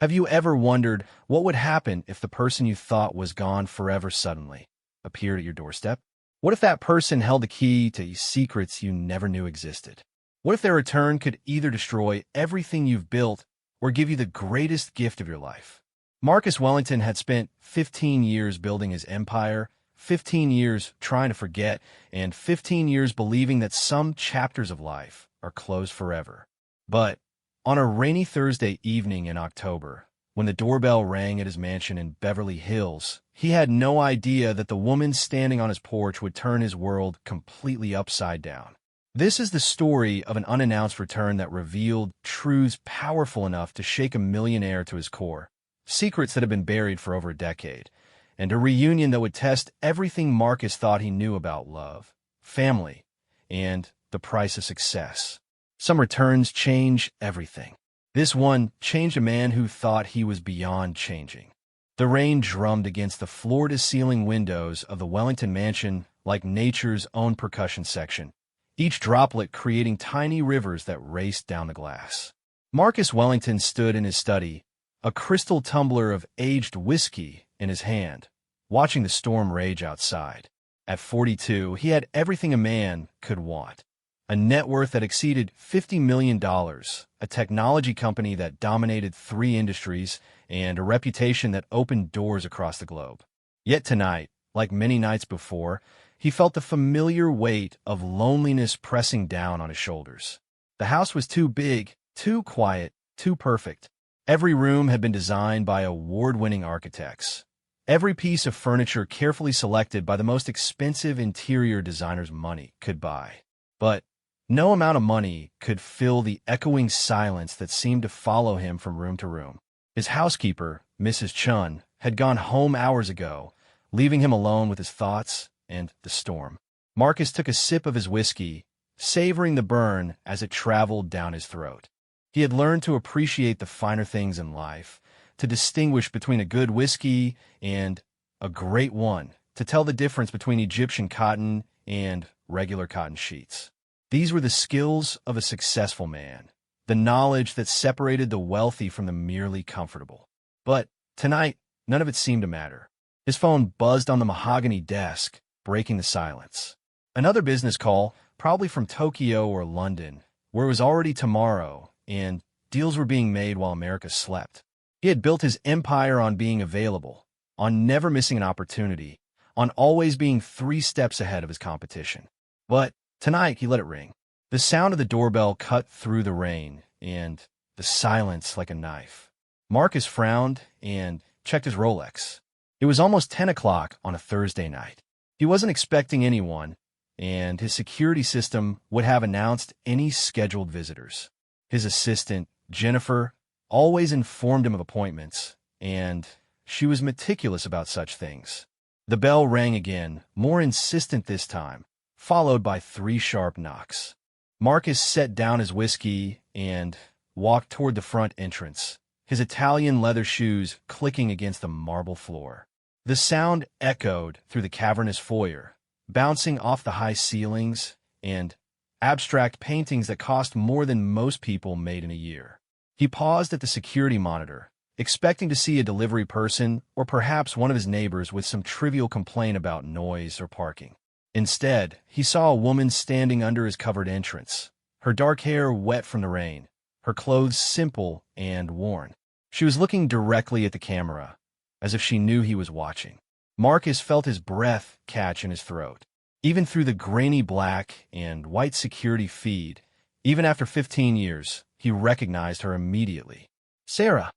Have you ever wondered what would happen if the person you thought was gone forever suddenly appeared at your doorstep? What if that person held the key to secrets you never knew existed? What if their return could either destroy everything you've built or give you the greatest gift of your life? Marcus Wellington had spent 15 years building his empire, 15 years trying to forget, and 15 years believing that some chapters of life are closed forever. But on a rainy Thursday evening in October, when the doorbell rang at his mansion in Beverly Hills, he had no idea that the woman standing on his porch would turn his world completely upside down. This is the story of an unannounced return that revealed truths powerful enough to shake a millionaire to his core, secrets that had been buried for over a decade, and a reunion that would test everything Marcus thought he knew about love, family, and the price of success. Some returns change everything. This one changed a man who thought he was beyond changing. The rain drummed against the floor-to-ceiling windows of the Wellington mansion like nature's own percussion section, each droplet creating tiny rivers that raced down the glass. Marcus Wellington stood in his study, a crystal tumbler of aged whiskey in his hand, watching the storm rage outside. At 42, he had everything a man could want. A net worth that exceeded $50 million, a technology company that dominated 3 industries, and a reputation that opened doors across the globe. Yet tonight, like many nights before, he felt the familiar weight of loneliness pressing down on his shoulders. The house was too big, too quiet, too perfect. Every room had been designed by award-winning architects. Every piece of furniture carefully selected by the most expensive interior designers money could buy. But no amount of money could fill the echoing silence that seemed to follow him from room to room. His housekeeper, Mrs. Chun, had gone home hours ago, leaving him alone with his thoughts and the storm. Marcus took a sip of his whiskey, savoring the burn as it traveled down his throat. He had learned to appreciate the finer things in life, to distinguish between a good whiskey and a great one, to tell the difference between Egyptian cotton and regular cotton sheets. These were the skills of a successful man, the knowledge that separated the wealthy from the merely comfortable. But tonight, none of it seemed to matter. His phone buzzed on the mahogany desk, breaking the silence. Another business call, probably from Tokyo or London, where it was already tomorrow, and deals were being made while America slept. He had built his empire on being available, on never missing an opportunity, on always being 3 steps ahead of his competition. But tonight, he let it ring. The sound of the doorbell cut through the rain, and the silence like a knife. Marcus frowned and checked his Rolex. It was almost 10 o'clock on a Thursday night. He wasn't expecting anyone, and his security system would have announced any scheduled visitors. His assistant, Jennifer, always informed him of appointments, and she was meticulous about such things. The bell rang again, more insistent this time, followed by 3 sharp knocks. Marcus set down his whiskey and walked toward the front entrance, his Italian leather shoes clicking against the marble floor. The sound echoed through the cavernous foyer, bouncing off the high ceilings and abstract paintings that cost more than most people made in a year. He paused at the security monitor, expecting to see a delivery person or perhaps one of his neighbors with some trivial complaint about noise or parking. Instead, he saw a woman standing under his covered entrance, her dark hair wet from the rain, her clothes simple and worn. She was looking directly at the camera, as if she knew he was watching. Marcus felt his breath catch in his throat. Even through the grainy black and white security feed, even after 15 years, he recognized her immediately. Sarah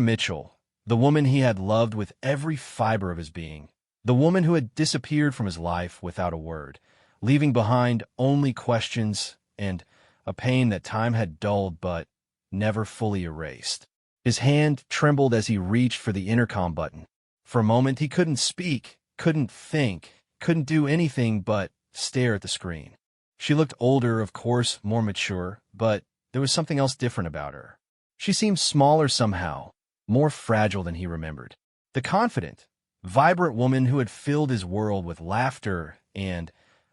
Mitchell, the woman he had loved with every fiber of his being. The woman who had disappeared from his life without a word, leaving behind only questions and a pain that time had dulled but never fully erased. His hand trembled as he reached for the intercom button. For a moment he couldn't speak, couldn't think, couldn't do anything but stare at the screen. She looked older, of course, more mature, but there was something else different about her. She seemed smaller somehow, more fragile than he remembered. The confident, vibrant woman who had filled his world with laughter and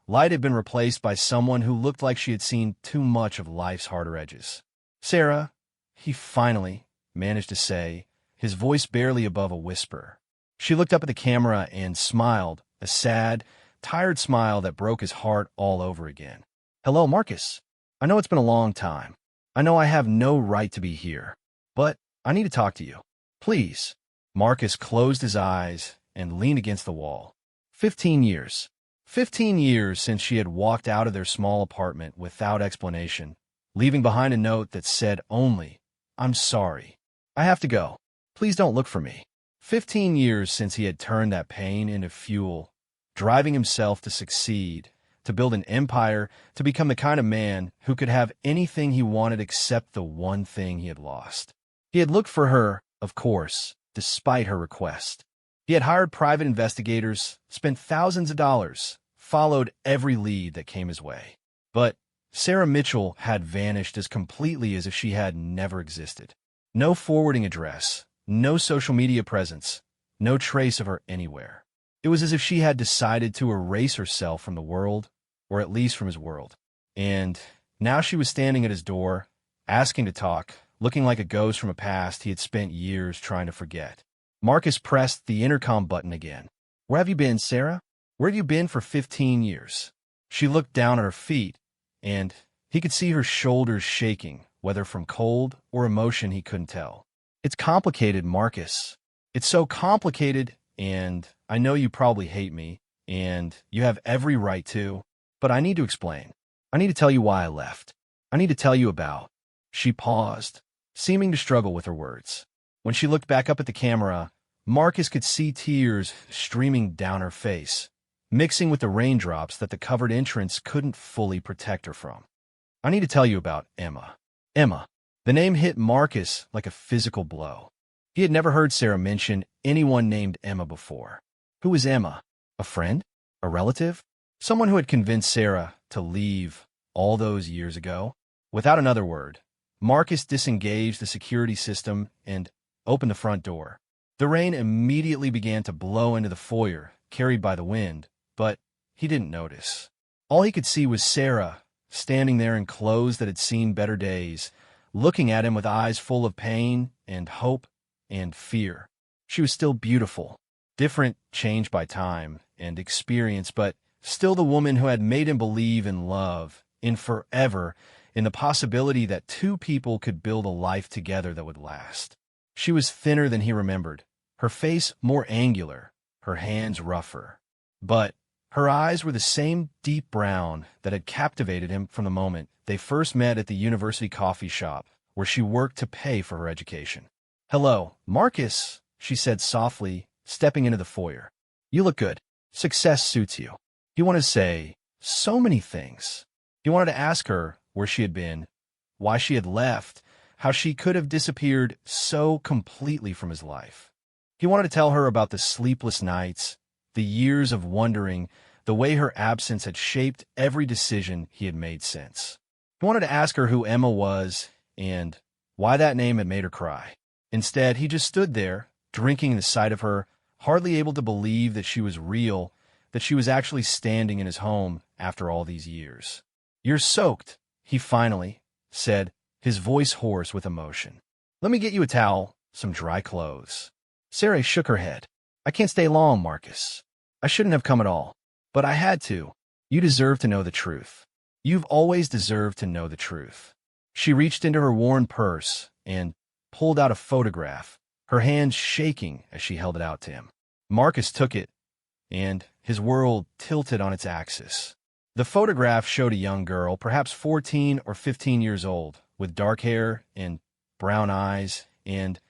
light had been replaced by someone who looked like she had seen too much of life's harder edges. Sarah, he finally managed to say, his voice barely above a whisper. She looked up at the camera and smiled, a sad, tired smile that broke his heart all over again. "Hello, Marcus. I know it's been a long time. I know I have no right to be here, but I need to talk to you. Please." Marcus closed his eyes and leaned against the wall. 15 years. 15 years since she had walked out of their small apartment without explanation, leaving behind a note that said only, "I'm sorry. I have to go. Please don't look for me." 15 years since he had turned that pain into fuel, driving himself to succeed, to build an empire, to become the kind of man who could have anything he wanted except the one thing he had lost. He had looked for her, of course, despite her request. He had hired private investigators, spent thousands of dollars, followed every lead that came his way. But Sarah Mitchell had vanished as completely as if she had never existed. No forwarding address, no social media presence, no trace of her anywhere. It was as if she had decided to erase herself from the world, or at least from his world. And now she was standing at his door, asking to talk, looking like a ghost from a past he had spent years trying to forget. Marcus pressed the intercom button again. "Where have you been, Sarah? Where have you been for 15 years? She looked down at her feet, and he could see her shoulders shaking, whether from cold or emotion he couldn't tell. "It's complicated, Marcus. It's so complicated, and I know you probably hate me, and you have every right to, but I need to explain. I need to tell you why I left. I need to tell you about." She paused, seeming to struggle with her words. When she looked back up at the camera, Marcus could see tears streaming down her face, mixing with the raindrops that the covered entrance couldn't fully protect her from. "I need to tell you about Emma." Emma. The name hit Marcus like a physical blow. He had never heard Sarah mention anyone named Emma before. Who was Emma? A friend? A relative? Someone who had convinced Sarah to leave all those years ago? Without another word, Marcus disengaged the security system and opened the front door. The rain immediately began to blow into the foyer, carried by the wind, but he didn't notice. All he could see was Sarah, standing there in clothes that had seen better days, looking at him with eyes full of pain and hope and fear. She was still beautiful, different, changed by time and experience, but still the woman who had made him believe in love, in forever, in the possibility that two people could build a life together that would last. She was thinner than he remembered, her face more angular, her hands rougher. But her eyes were the same deep brown that had captivated him from the moment they first met at the university coffee shop where she worked to pay for her education. "Hello, Marcus," she said softly, stepping into the foyer. "You look good. Success suits you." He wanted to say so many things. He wanted to ask her where she had been, why she had left, how she could have disappeared so completely from his life. He wanted to tell her about the sleepless nights, the years of wondering, the way her absence had shaped every decision he had made since. He wanted to ask her who Emma was and why that name had made her cry. Instead, he just stood there, drinking the sight of her, hardly able to believe that she was real, that she was actually standing in his home after all these years. "You're soaked," he finally said, his voice hoarse with emotion. "Let me get you a towel, some dry clothes." Sarah shook her head. "I can't stay long, Marcus. I shouldn't have come at all, but I had to. You deserve to know the truth. You've always deserved to know the truth." She reached into her worn purse and pulled out a photograph, her hands shaking as she held it out to him. Marcus took it, and his world tilted on its axis. The photograph showed a young girl, perhaps 14 or 15 years old, with dark hair and brown eyes and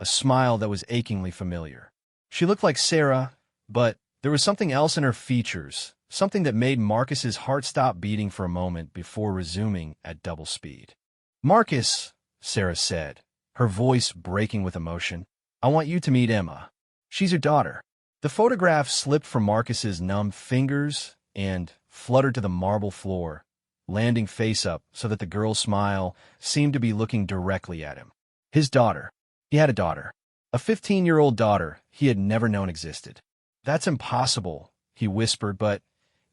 a smile that was achingly familiar. She looked like Sarah, but there was something else in her features, something that made Marcus's heart stop beating for a moment before resuming at double speed. "Marcus," Sarah said, her voice breaking with emotion, "I want you to meet Emma. She's your daughter." The photograph slipped from Marcus's numb fingers and fluttered to the marble floor, landing face up so that the girl's smile seemed to be looking directly at him. His daughter. He had a daughter. A 15-year-old daughter he had never known existed. "That's impossible," he whispered, but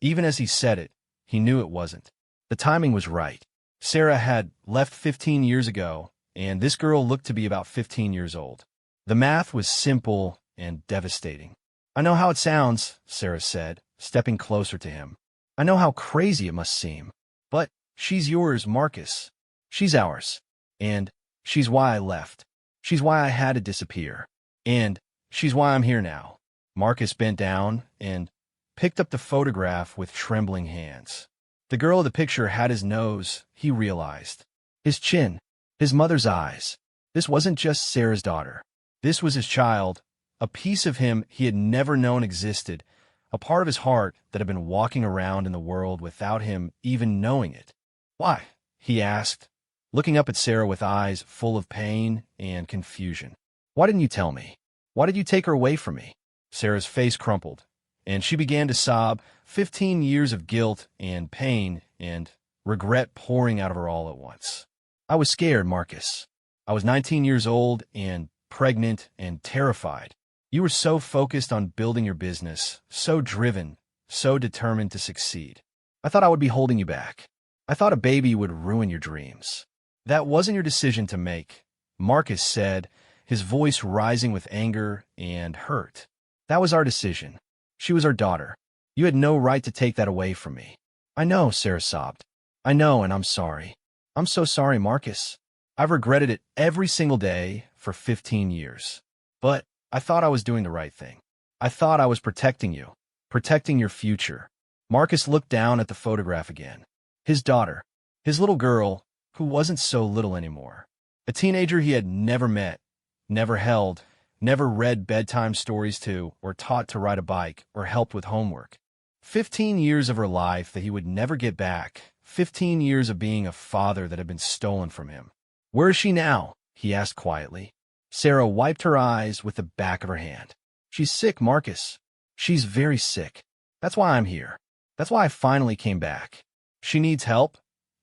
even as he said it, he knew it wasn't. The timing was right. Sarah had left 15 years ago, and this girl looked to be about 15 years old. The math was simple and devastating. I know how it sounds, Sarah said, stepping closer to him. I know how crazy it must seem. But she's yours, Marcus. She's ours. And she's why I left. She's why I had to disappear. And she's why I'm here now. Marcus bent down and picked up the photograph with trembling hands. The girl of the picture had his nose, he realized. His chin. His mother's eyes. This wasn't just Sarah's daughter. This was his child, a piece of him he had never known existed, a part of his heart that had been walking around in the world without him even knowing it. Why? He asked, looking up at Sarah with eyes full of pain and confusion. Why didn't you tell me? Why did you take her away from me? Sarah's face crumpled, and she began to sob, 15 years of guilt and pain and regret pouring out of her all at once. I was scared, Marcus. I was 19 years old and pregnant and terrified. You were so focused on building your business, so driven, so determined to succeed. I thought I would be holding you back. I thought a baby would ruin your dreams. That wasn't your decision to make, Marcus said, his voice rising with anger and hurt. That was our decision. She was our daughter. You had no right to take that away from me. I know, Sarah sobbed. I know, and I'm sorry. I'm so sorry, Marcus. I've regretted it every single day for 15 years. But I thought I was doing the right thing. I thought I was protecting you, protecting your future. Marcus looked down at the photograph again. His daughter, his little girl, who wasn't so little anymore. A teenager he had never met, never held, never read bedtime stories to, or taught to ride a bike, or helped with homework. 15 years of her life that he would never get back. 15 years of being a father that had been stolen from him. Where is she now? He asked quietly. Sarah wiped her eyes with the back of her hand. She's sick, Marcus. She's very sick. That's why I'm here. That's why I finally came back. She needs help,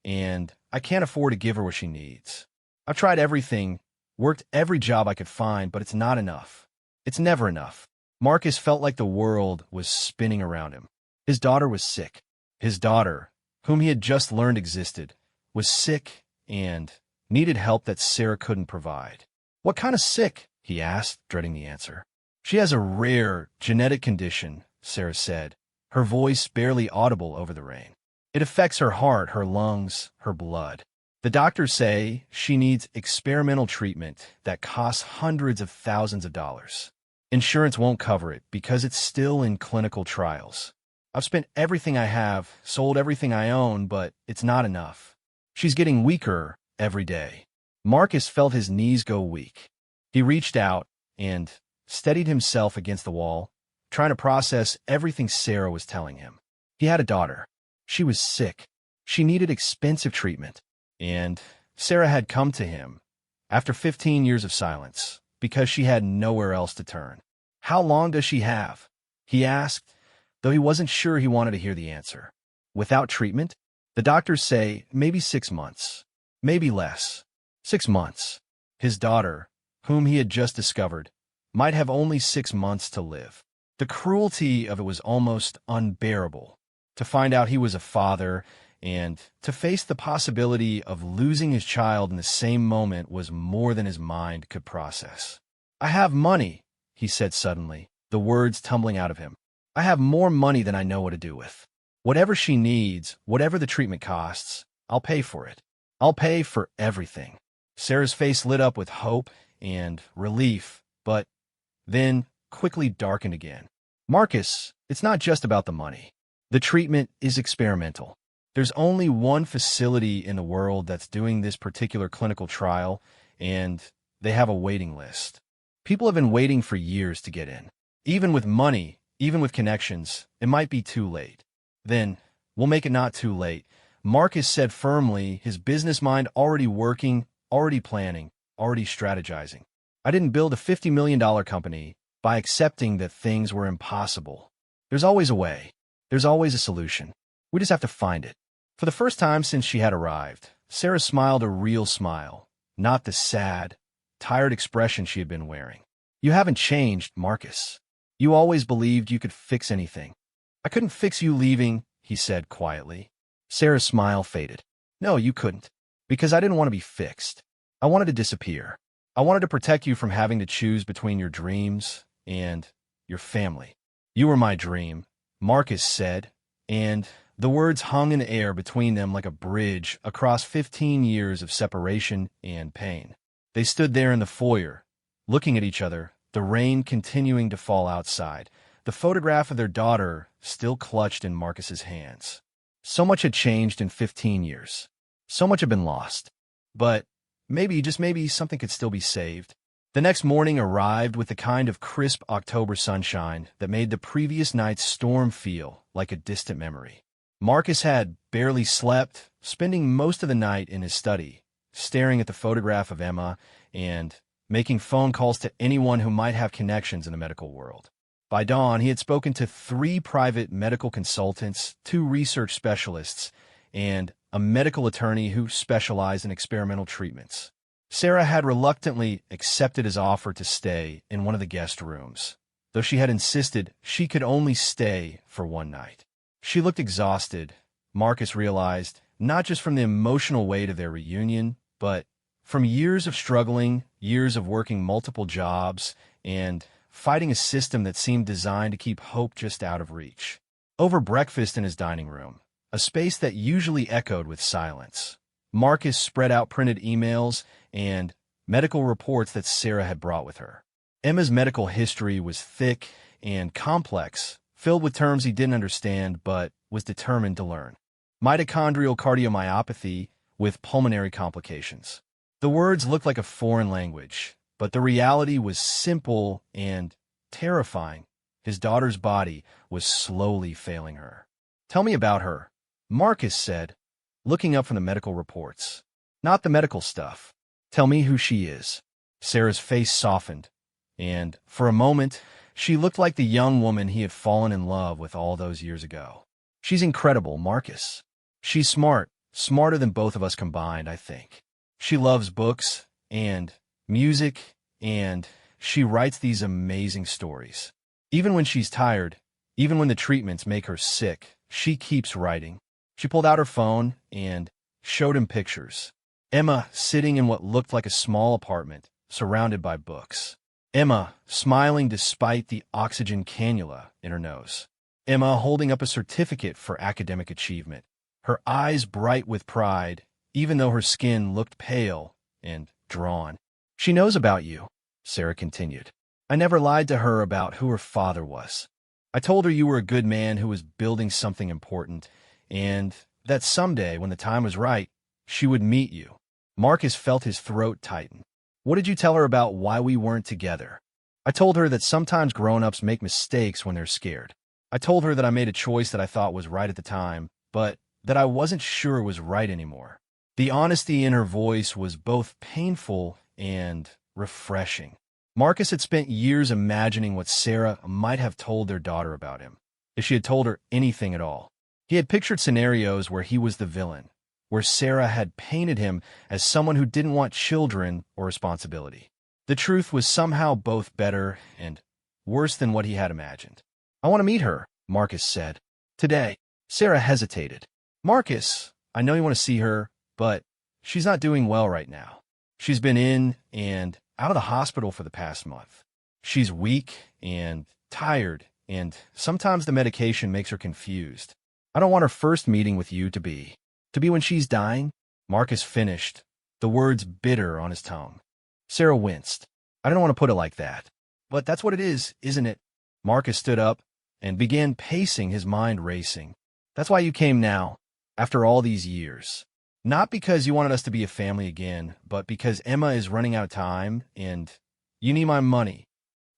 and I can't afford to give her what she needs. I've tried everything, worked every job I could find, but it's not enough. It's never enough. Marcus felt like the world was spinning around him. His daughter was sick. His daughter, whom he had just learned existed, was sick and needed help that Sarah couldn't provide. What kind of sick? He asked, dreading the answer. She has a rare genetic condition, Sarah said, her voice barely audible over the rain. It affects her heart, her lungs, her blood. The doctors say she needs experimental treatment that costs hundreds of thousands of dollars. Insurance won't cover it because it's still in clinical trials. I've spent everything I have, sold everything I own, but it's not enough. She's getting weaker every day. Marcus felt his knees go weak. He reached out and steadied himself against the wall, trying to process everything Sarah was telling him. He had a daughter. She was sick. She needed expensive treatment. And Sarah had come to him, after 15 years of silence, because she had nowhere else to turn. How long does she have? He asked, though he wasn't sure he wanted to hear the answer. Without treatment? The doctors say maybe 6 months, maybe less. 6 months. His daughter, whom he had just discovered, might have only 6 months to live. The cruelty of it was almost unbearable. To find out he was a father and to face the possibility of losing his child in the same moment was more than his mind could process. I have money, he said suddenly, the words tumbling out of him. I have more money than I know what to do with. Whatever she needs, whatever the treatment costs, I'll pay for it. I'll pay for everything. Sarah's face lit up with hope and relief, but then quickly darkened again. Marcus, it's not just about the money. The treatment is experimental. There's only one facility in the world that's doing this particular clinical trial, and they have a waiting list. People have been waiting for years to get in. Even with money, even with connections, it might be too late. Then, we'll make it not too late. Marcus said firmly, his business mind already working, already planning, already strategizing. I didn't build a $50 million company by accepting that things were impossible. There's always a way. There's always a solution. We just have to find it. For the first time since she had arrived, Sarah smiled a real smile, not the sad, tired expression she had been wearing. You haven't changed, Marcus. You always believed you could fix anything. I couldn't fix you leaving, he said quietly. Sarah's smile faded. No, you couldn't, because I didn't want to be fixed. I wanted to disappear. I wanted to protect you from having to choose between your dreams and your family. You were my dream, Marcus said, and the words hung in the air between them like a bridge across 15 years of separation and pain. They stood there in the foyer, looking at each other, the rain continuing to fall outside, the photograph of their daughter still clutched in Marcus's hands. So much had changed in 15 years. So much had been lost. But maybe, just maybe, something could still be saved. The next morning arrived with the kind of crisp October sunshine that made the previous night's storm feel like a distant memory. Marcus had barely slept, spending most of the night in his study, staring at the photograph of Emma and making phone calls to anyone who might have connections in the medical world. By dawn, he had spoken to 3 private medical consultants, 2 research specialists, and a medical attorney who specialized in experimental treatments. Sarah had reluctantly accepted his offer to stay in one of the guest rooms, though she had insisted she could only stay for one night. She looked exhausted, Marcus realized, not just from the emotional weight of their reunion, but from years of struggling, years of working multiple jobs, and fighting a system that seemed designed to keep hope just out of reach. Over breakfast in his dining room, a space that usually echoed with silence, Marcus spread out printed emails and medical reports that Sarah had brought with her. Emma's medical history was thick and complex, filled with terms he didn't understand but was determined to learn. Mitochondrial cardiomyopathy with pulmonary complications. The words looked like a foreign language, but the reality was simple and terrifying. His daughter's body was slowly failing her. "Tell me about her," Marcus said, looking up from the medical reports. "Not the medical stuff. Tell me who she is." Sarah's face softened, and for a moment, she looked like the young woman he had fallen in love with all those years ago. "She's incredible, Marcus. She's smart, smarter than both of us combined, I think. She loves books and music, and she writes these amazing stories. Even when she's tired, even when the treatments make her sick, she keeps writing." She pulled out her phone and showed him pictures. Emma sitting in what looked like a small apartment, surrounded by books. Emma smiling despite the oxygen cannula in her nose. Emma holding up a certificate for academic achievement, her eyes bright with pride, even though her skin looked pale and drawn. "She knows about you," Sarah continued. "I never lied to her about who her father was. I told her you were a good man who was building something important, and that someday, when the time was right, she would meet you." Marcus felt his throat tighten. "What did you tell her about why we weren't together?" "I told her that sometimes grown-ups make mistakes when they're scared. I told her that I made a choice that I thought was right at the time, but that I wasn't sure it was right anymore." The honesty in her voice was both painful and refreshing. Marcus had spent years imagining what Sarah might have told their daughter about him, if she had told her anything at all. He had pictured scenarios where he was the villain, where Sarah had painted him as someone who didn't want children or responsibility. The truth was somehow both better and worse than what he had imagined. "I want to meet her," Marcus said. "Today." Sarah hesitated. "Marcus, I know you want to see her, but she's not doing well right now. She's been in and out of the hospital for the past month. She's weak and tired, and sometimes the medication makes her confused. I don't want her first meeting with you to be when she's dying." Marcus finished, the words bitter on his tongue. Sarah winced. "I don't want to put it like that, but that's what it is, isn't it?" Marcus stood up and began pacing, his mind racing. "That's why you came now, after all these years. Not because you wanted us to be a family again, but because Emma is running out of time, and you need my money."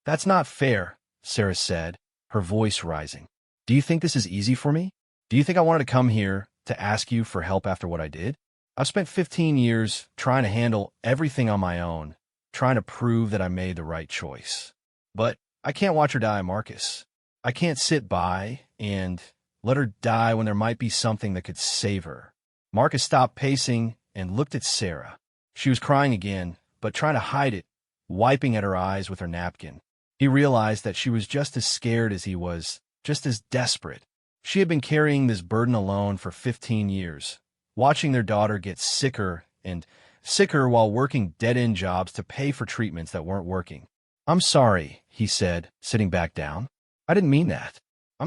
"That's not fair," Sarah said, her voice rising. "Do you think this is easy for me? Do you think I wanted to come here to ask you for help after what I did? I've spent 15 years trying to handle everything on my own, trying to prove that I made the right choice. But I can't watch her die, Marcus. I can't sit by and let her die when there might be something that could save her." Marcus stopped pacing and looked at Sarah. She was crying again, but trying to hide it, wiping at her eyes with her napkin. He realized that she was just as scared as he was, just as desperate. She had been carrying this burden alone for 15 years, watching their daughter get sicker and sicker while working dead-end jobs to pay for treatments that weren't working. "I'm sorry," he said, sitting back down. "I didn't mean that. I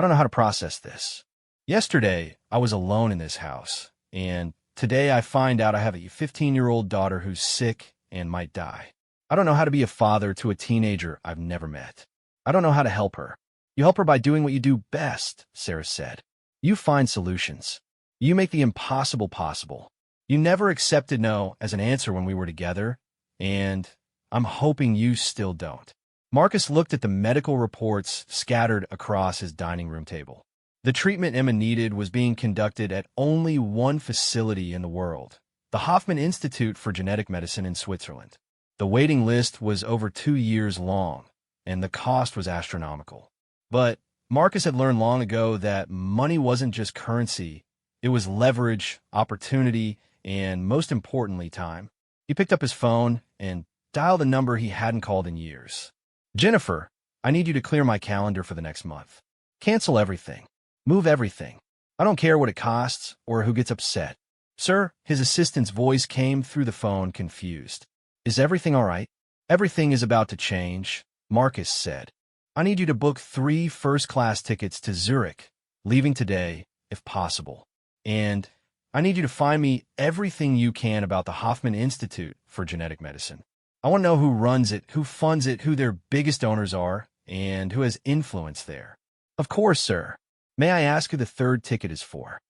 don't know how to process this. Yesterday, I was alone in this house, and today I find out I have a 15-year-old daughter who's sick and might die. I don't know how to be a father to a teenager I've never met. I don't know how to help her." "You help her by doing what you do best," Sarah said. "You find solutions. You make the impossible possible. You never accepted no as an answer when we were together, and I'm hoping you still don't." Marcus looked at the medical reports scattered across his dining room table. The treatment Emma needed was being conducted at only one facility in the world, the Hoffman Institute for Genetic Medicine in Switzerland. The waiting list was over 2 years long, and the cost was astronomical. But Marcus had learned long ago that money wasn't just currency, it was leverage, opportunity, and most importantly, time. He picked up his phone and dialed a number he hadn't called in years. "Jennifer, I need you to clear my calendar for the next month. Cancel everything. Move everything. I don't care what it costs or who gets upset." "Sir," his assistant's voice came through the phone, confused. "Is everything all right?" "Everything is about to change," Marcus said. "I need you to book 3 first-class tickets to Zurich, leaving today, if possible. And I need you to find me everything you can about the Hoffman Institute for Genetic Medicine. I want to know who runs it, who funds it, who their biggest donors are, and who has influence there." "Of course, sir. May I ask who the 3rd ticket is for?"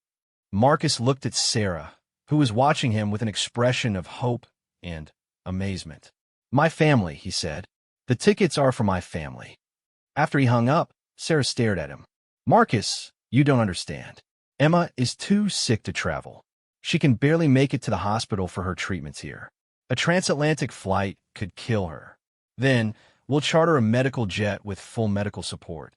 Marcus looked at Sarah, who was watching him with an expression of hope and amazement. "My family," he said. "The tickets are for my family." After he hung up, Sarah stared at him. "Marcus, you don't understand. Emma is too sick to travel. She can barely make it to the hospital for her treatments here. A transatlantic flight could kill her. Then we'll charter a medical jet with full medical support,"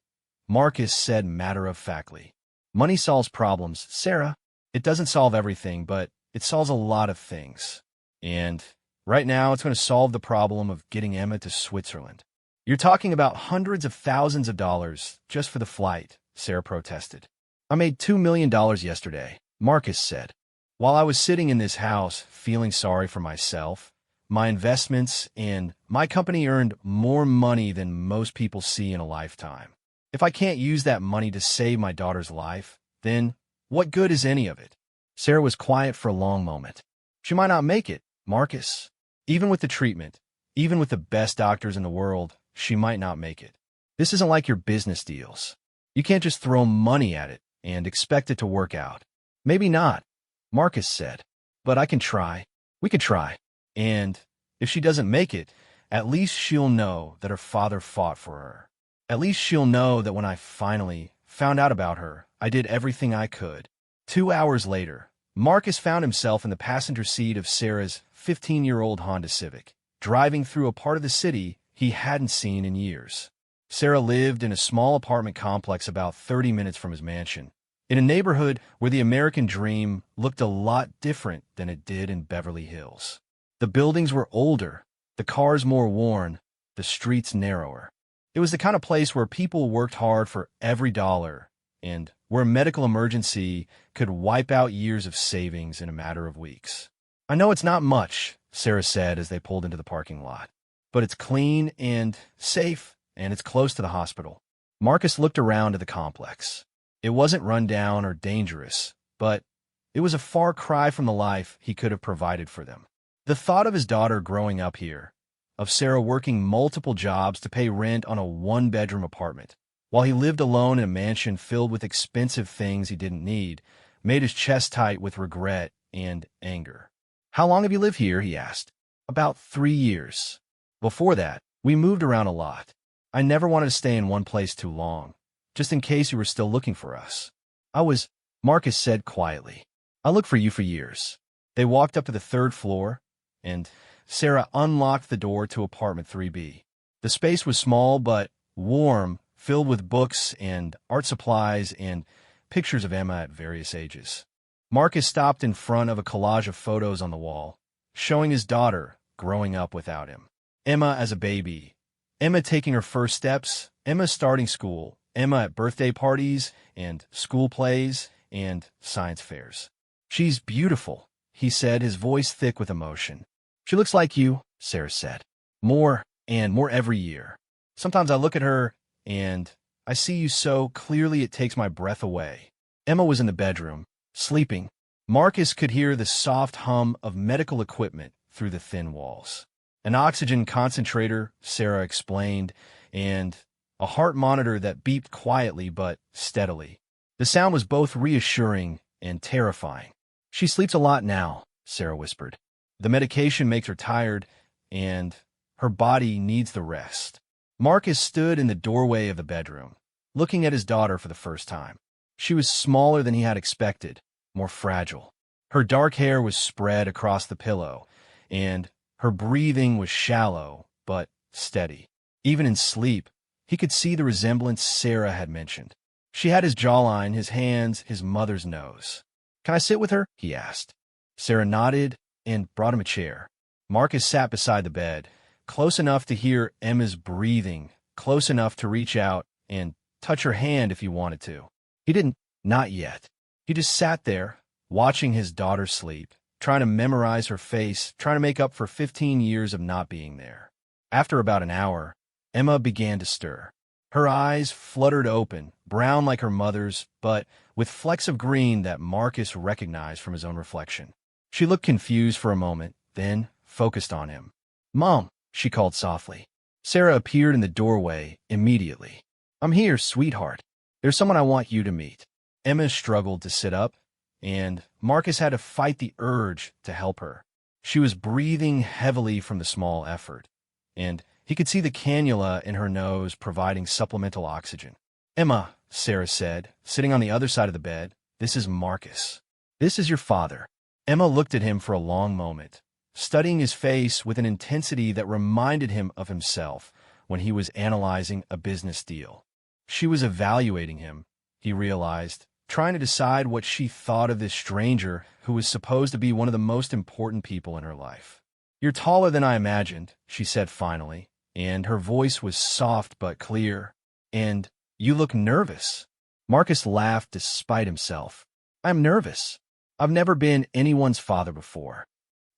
Marcus said matter-of-factly. "Money solves problems, Sarah. It doesn't solve everything, but it solves a lot of things. And right now, it's going to solve the problem of getting Emma to Switzerland." "You're talking about hundreds of thousands of dollars just for the flight," Sarah protested. "I made $2 million yesterday," Marcus said. "While I was sitting in this house, feeling sorry for myself, my investments, and my company earned more money than most people see in a lifetime. If I can't use that money to save my daughter's life, then what good is any of it?" Sarah was quiet for a long moment. "She might not make it, Marcus. Even with the treatment, even with the best doctors in the world, she might not make it. This isn't like your business deals. You can't just throw money at it and expect it to work out." "Maybe not," Marcus said, "but I can try. We could try. And if she doesn't make it, at least she'll know that her father fought for her. At least she'll know that when I finally found out about her, I did everything I could." 2 hours later, Marcus found himself in the passenger seat of Sarah's 15-year-old Honda Civic, driving through a part of the city he hadn't seen in years. Sarah lived in a small apartment complex about 30 minutes from his mansion, in a neighborhood where the American dream looked a lot different than it did in Beverly Hills. The buildings were older, the cars more worn, the streets narrower. It was the kind of place where people worked hard for every dollar, and where a medical emergency could wipe out years of savings in a matter of weeks. "I know it's not much," Sarah said as they pulled into the parking lot, "but it's clean and safe, and it's close to the hospital." Marcus looked around at the complex. It wasn't run down or dangerous, but it was a far cry from the life he could have provided for them. The thought of his daughter growing up here, of Sarah working multiple jobs to pay rent on a 1-bedroom apartment, while he lived alone in a mansion filled with expensive things he didn't need, made his chest tight with regret and anger. "How long have you lived here?" he asked. "About 3 years. Before that, we moved around a lot. I never wanted to stay in one place too long, just in case you were still looking for us." Marcus said quietly. "I looked for you for years." They walked up to the 3rd floor, and Sarah unlocked the door to apartment 3B. The space was small but warm, filled with books and art supplies and pictures of Emma at various ages. Marcus stopped in front of a collage of photos on the wall, showing his daughter growing up without him. Emma as a baby, Emma taking her first steps, Emma starting school, Emma at birthday parties and school plays and science fairs. "She's beautiful," he said, his voice thick with emotion. She looks like you, Sarah said. More and more every year. Sometimes I look at her and I see you so clearly it takes my breath away. Emma was in the bedroom, sleeping. Marcus could hear the soft hum of medical equipment through the thin walls. An oxygen concentrator, Sarah explained, and a heart monitor that beeped quietly but steadily. The sound was both reassuring and terrifying. She sleeps a lot now, Sarah whispered. The medication makes her tired, and her body needs the rest. Marcus stood in the doorway of the bedroom, looking at his daughter for the first time. She was smaller than he had expected, more fragile. Her dark hair was spread across the pillow, and her breathing was shallow but steady. Even in sleep, he could see the resemblance Sarah had mentioned. She had his jawline, his hands, his mother's nose. "Can I sit with her?" he asked. Sarah nodded and brought him a chair. Marcus sat beside the bed, close enough to hear Emma's breathing, close enough to reach out and touch her hand if he wanted to. He didn't, not yet. He just sat there, watching his daughter sleep, trying to memorize her face, trying to make up for 15 years of not being there. After about an hour, Emma began to stir. Her eyes fluttered open, brown like her mother's, but with flecks of green that Marcus recognized from his own reflection. She looked confused for a moment, then focused on him. "Mom," she called softly. Sarah appeared in the doorway immediately. "I'm here, sweetheart. There's someone I want you to meet." Emma struggled to sit up, and Marcus had to fight the urge to help her. She was breathing heavily from the small effort, and he could see the cannula in her nose providing supplemental oxygen. "Emma," Sarah said, sitting on the other side of the bed, "this is Marcus. This is your father." Emma looked at him for a long moment, studying his face with an intensity that reminded him of himself when he was analyzing a business deal. She was evaluating him, he realized, trying to decide what she thought of this stranger who was supposed to be one of the most important people in her life. "You're taller than I imagined," she said finally, and her voice was soft but clear. "And you look nervous." Marcus laughed despite himself. "I'm nervous. I've never been anyone's father before."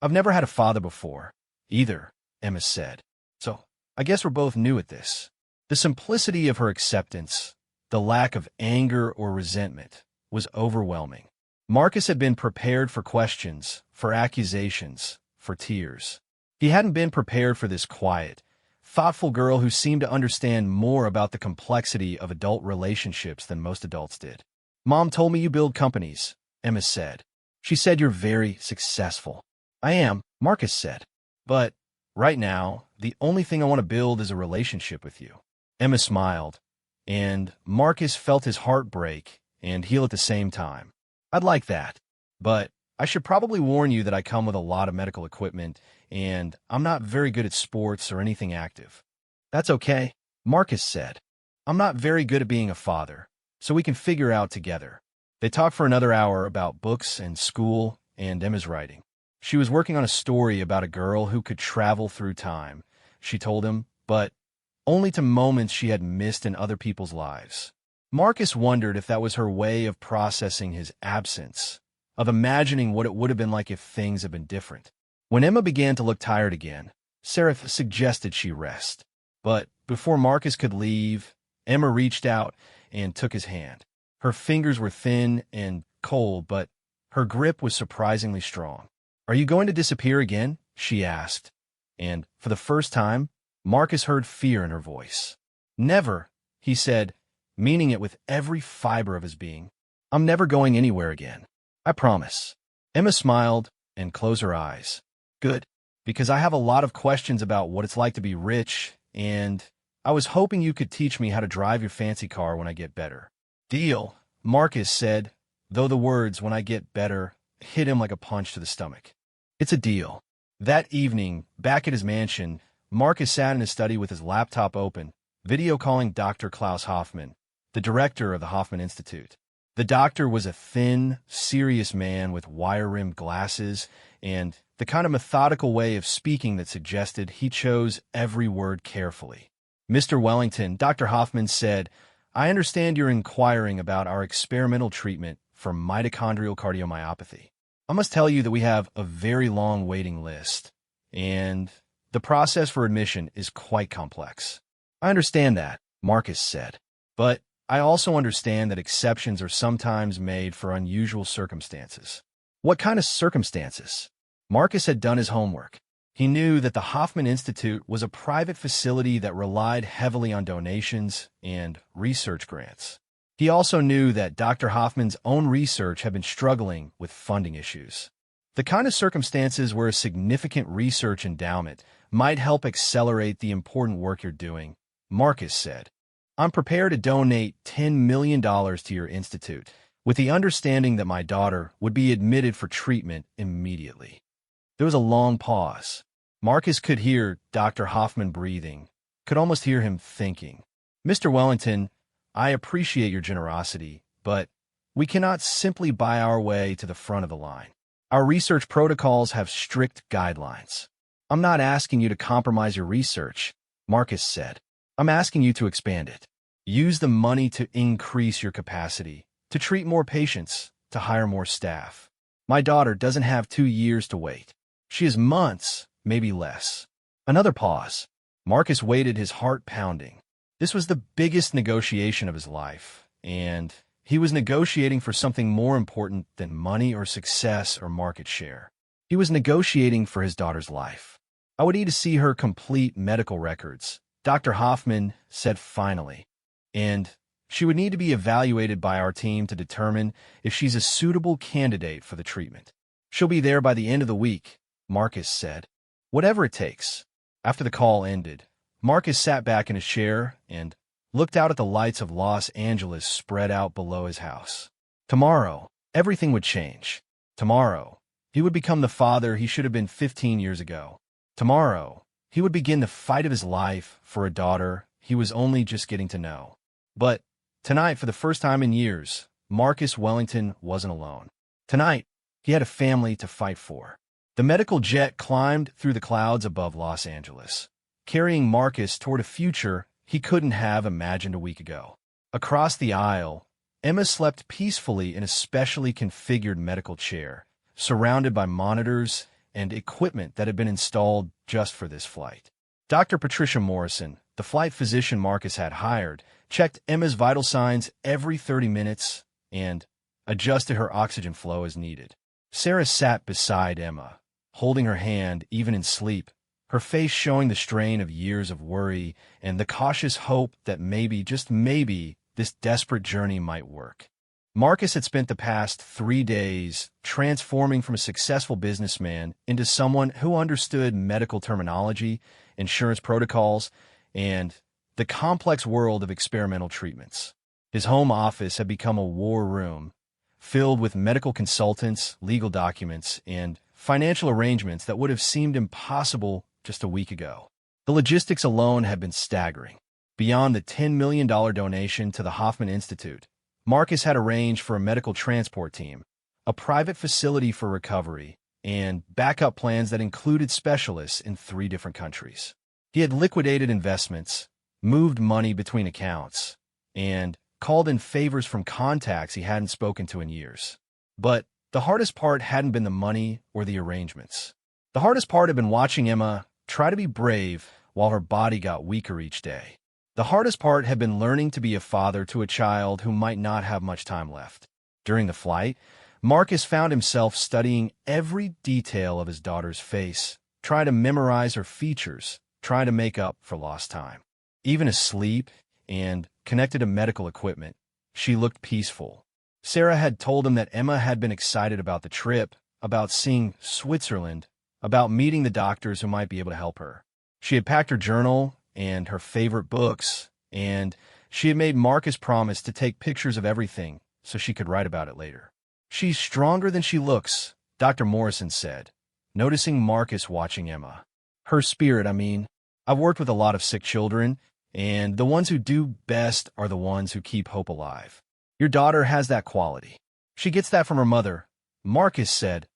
"I've never had a father before, either," Emma said. "So I guess we're both new at this." The simplicity of her acceptance, the lack of anger or resentment, was overwhelming. Marcus had been prepared for questions, for accusations, for tears. He hadn't been prepared for this quiet, thoughtful girl who seemed to understand more about the complexity of adult relationships than most adults did. "Mom told me you build companies," Emma said. "She said you're very successful." "I am," Marcus said. "But right now, the only thing I want to build is a relationship with you." Emma smiled, and Marcus felt his heart break and heal at the same time. "I'd like that, but I should probably warn you that I come with a lot of medical equipment, and I'm not very good at sports or anything active." "That's okay," Marcus said. "I'm not very good at being a father, so we can figure out together." They talked for another hour about books and school and Emma's writing. She was working on a story about a girl who could travel through time, she told him, but only to moments she had missed in other people's lives. Marcus wondered if that was her way of processing his absence, of imagining what it would have been like if things had been different. When Emma began to look tired again, Sarah suggested she rest. But before Marcus could leave, Emma reached out and took his hand. Her fingers were thin and cold, but her grip was surprisingly strong. "Are you going to disappear again?" she asked. And for the first time, Marcus heard fear in her voice. "Never," he said, meaning it with every fiber of his being. "I'm never going anywhere again. I promise." Emma smiled and closed her eyes. "Good, because I have a lot of questions about what it's like to be rich, and I was hoping you could teach me how to drive your fancy car when I get better." "Deal," Marcus said, though the words, "when I get better," hit him like a punch to the stomach. "It's a deal." That evening, back at his mansion, Marcus sat in his study with his laptop open, video calling Dr. Klaus Hoffman, the director of the Hoffman Institute. The doctor was a thin, serious man with wire-rimmed glasses and the kind of methodical way of speaking that suggested he chose every word carefully. "Mr. Wellington," Dr. Hoffman said, "I understand you're inquiring about our experimental treatment for mitochondrial cardiomyopathy." I must tell you that we have a very long waiting list, and the process for admission is quite complex. I understand that, Marcus said, but I also understand that exceptions are sometimes made for unusual circumstances. What kind of circumstances? Marcus had done his homework. He knew that the Hoffman Institute was a private facility that relied heavily on donations and research grants. He also knew that Dr. Hoffman's own research had been struggling with funding issues. The kind of circumstances where a significant research endowment might help accelerate the important work you're doing, Marcus said. I'm prepared to donate $10 million to your institute, with the understanding that my daughter would be admitted for treatment immediately. There was a long pause. Marcus could hear Dr. Hoffman breathing, could almost hear him thinking. Mr. Wellington, I appreciate your generosity, but we cannot simply buy our way to the front of the line. Our research protocols have strict guidelines. I'm not asking you to compromise your research, Marcus said. I'm asking you to expand it. Use the money to increase your capacity, to treat more patients, to hire more staff. My daughter doesn't have 2 years to wait. She has months, maybe less. Another pause. Marcus waited, his heart pounding. This was the biggest negotiation of his life, and he was negotiating for something more important than money or success or market share. He was negotiating for his daughter's life. I would need to see her complete medical records, Dr. Hoffman said finally, and she would need to be evaluated by our team to determine if she's a suitable candidate for the treatment. She'll be there by the end of the week, Marcus said. Whatever it takes. After the call ended, Marcus sat back in his chair and looked out at the lights of Los Angeles spread out below his house. Tomorrow, everything would change. Tomorrow, he would become the father he should have been 15 years ago. Tomorrow, he would begin the fight of his life for a daughter he was only just getting to know. But tonight, for the first time in years, Marcus Wellington wasn't alone. Tonight, he had a family to fight for. The medical jet climbed through the clouds above Los Angeles, carrying Marcus toward a future he couldn't have imagined a week ago. Across the aisle, Emma slept peacefully in a specially configured medical chair, surrounded by monitors and equipment that had been installed just for this flight. Dr. Patricia Morrison, the flight physician Marcus had hired, checked Emma's vital signs every 30 minutes and adjusted her oxygen flow as needed. Sarah sat beside Emma, holding her hand even in sleep, her face showing the strain of years of worry and the cautious hope that maybe, just maybe, this desperate journey might work. Marcus had spent the past 3 days transforming from a successful businessman into someone who understood medical terminology, insurance protocols, and the complex world of experimental treatments. His home office had become a war room, filled with medical consultants, legal documents, and financial arrangements that would have seemed impossible just a week ago. The logistics alone had been staggering. Beyond the $10 million donation to the Hoffman Institute, Marcus had arranged for a medical transport team, a private facility for recovery, and backup plans that included specialists in 3 different countries. He had liquidated investments, moved money between accounts, and called in favors from contacts he hadn't spoken to in years. But the hardest part hadn't been the money or the arrangements. The hardest part had been watching Emma try to be brave while her body got weaker each day. The hardest part had been learning to be a father to a child who might not have much time left. During the flight, Marcus found himself studying every detail of his daughter's face, trying to memorize her features, trying to make up for lost time. Even asleep and connected to medical equipment, she looked peaceful. Sarah had told him that Emma had been excited about the trip, about seeing Switzerland, about meeting the doctors who might be able to help her. She had packed her journal and her favorite books, and she had made Marcus promise to take pictures of everything so she could write about it later. She's stronger than she looks, Dr. Morrison said, noticing Marcus watching Emma. Her spirit, I mean. I've worked with a lot of sick children, and the ones who do best are the ones who keep hope alive. Your daughter has that quality. She gets that from her mother, Marcus said,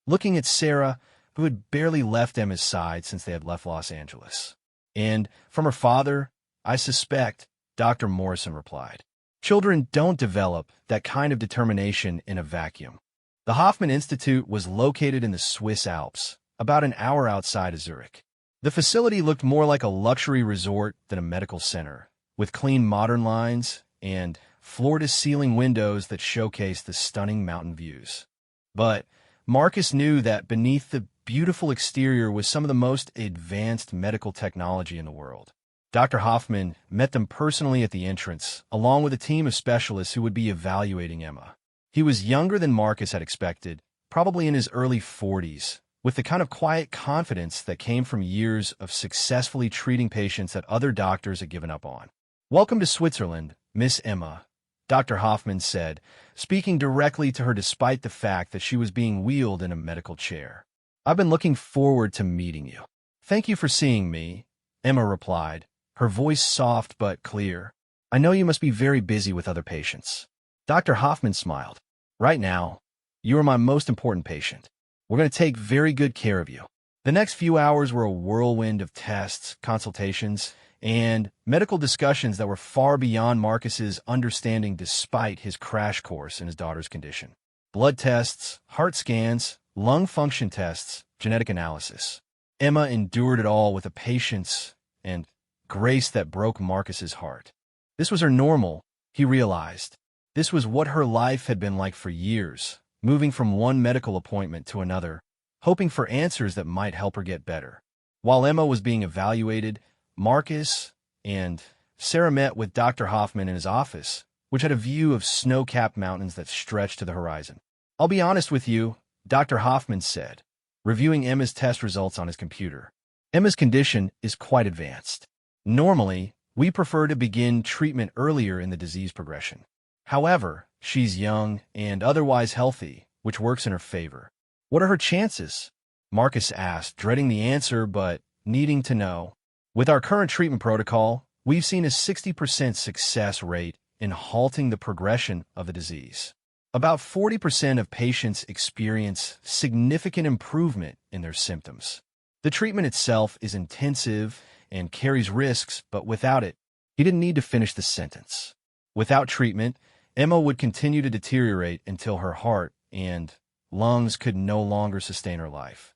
looking at Sarah, who had barely left Emma's side since they had left Los Angeles. And from her father, I suspect, Dr. Morrison replied. Children don't develop that kind of determination in a vacuum. The Hoffman Institute was located in the Swiss Alps, about an hour outside of Zurich. The facility looked more like a luxury resort than a medical center, with clean modern lines and floor-to-ceiling windows that showcased the stunning mountain views. But Marcus knew that beneath the beautiful exterior was some of the most advanced medical technology in the world. Dr. Hoffman met them personally at the entrance, along with a team of specialists who would be evaluating Emma. He was younger than Marcus had expected, probably in his early 40s, with the kind of quiet confidence that came from years of successfully treating patients that other doctors had given up on. "Welcome to Switzerland, Miss Emma," Dr. Hoffman said, speaking directly to her despite the fact that she was being wheeled in a medical chair. "I've been looking forward to meeting you." "Thank you for seeing me," Emma replied, her voice soft but clear. "I know you must be very busy with other patients." Dr. Hoffman smiled. "Right now, you are my most important patient. We're going to take very good care of you." The next few hours were a whirlwind of tests, consultations, and medical discussions that were far beyond Marcus's understanding despite his crash course in his daughter's condition. Blood tests, heart scans, lung function tests, genetic analysis. Emma endured it all with a patience and grace that broke Marcus's heart. This was her normal, he realized. This was what her life had been like for years, moving from one medical appointment to another, hoping for answers that might help her get better. While Emma was being evaluated, Marcus and Sarah met with Dr. Hoffman in his office, which had a view of snow-capped mountains that stretched to the horizon. "I'll be honest with you," Dr. Hoffman said, reviewing Emma's test results on his computer. "Emma's condition is quite advanced. Normally, we prefer to begin treatment earlier in the disease progression. However, she's young and otherwise healthy, which works in her favor." "What are her chances?" Marcus asked, dreading the answer but needing to know. "With our current treatment protocol, we've seen a 60% success rate in halting the progression of the disease. About 40% of patients experience significant improvement in their symptoms. The treatment itself is intensive and carries risks, but without it," he didn't need to finish the sentence. "Without treatment, Emma would continue to deteriorate until her heart and lungs could no longer sustain her life."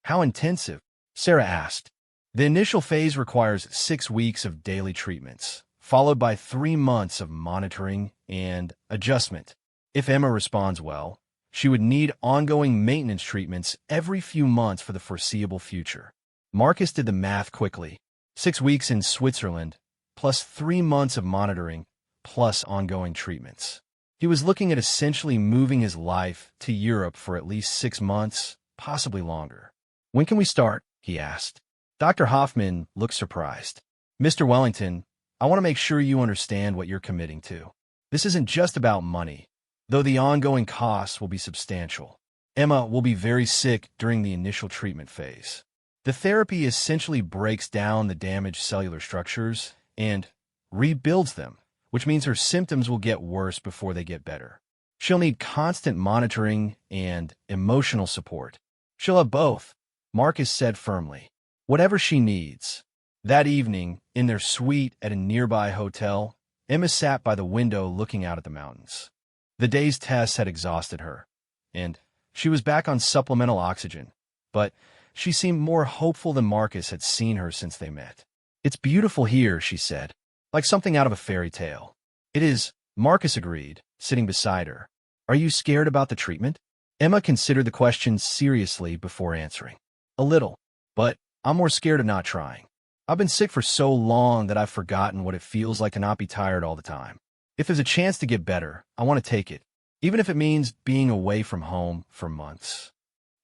"How intensive?" Sarah asked. "The initial phase requires 6 weeks of daily treatments, followed by 3 months of monitoring and adjustment. If Emma responds well, she would need ongoing maintenance treatments every few months for the foreseeable future." Marcus did the math quickly. 6 weeks in Switzerland, plus 3 months of monitoring, plus ongoing treatments. He was looking at essentially moving his life to Europe for at least 6 months, possibly longer. "When can we start?" he asked. Dr. Hoffman looked surprised. "Mr. Wellington, I want to make sure you understand what you're committing to. This isn't just about money, though the ongoing costs will be substantial. Emma will be very sick during the initial treatment phase. The therapy essentially breaks down the damaged cellular structures and rebuilds them, which means her symptoms will get worse before they get better. She'll need constant monitoring and emotional support." "She'll have both," Marcus said firmly. "Whatever she needs." That evening, in their suite at a nearby hotel, Emma sat by the window looking out at the mountains. The day's tests had exhausted her, and she was back on supplemental oxygen, but she seemed more hopeful than Marcus had seen her since they met. "It's beautiful here," she said, "like something out of a fairy tale." "It is," Marcus agreed, sitting beside her. "Are you scared about the treatment?" Emma considered the question seriously before answering. "A little, but I'm more scared of not trying. I've been sick for so long that I've forgotten what it feels like to not be tired all the time. If there's a chance to get better, I want to take it, even if it means being away from home for months."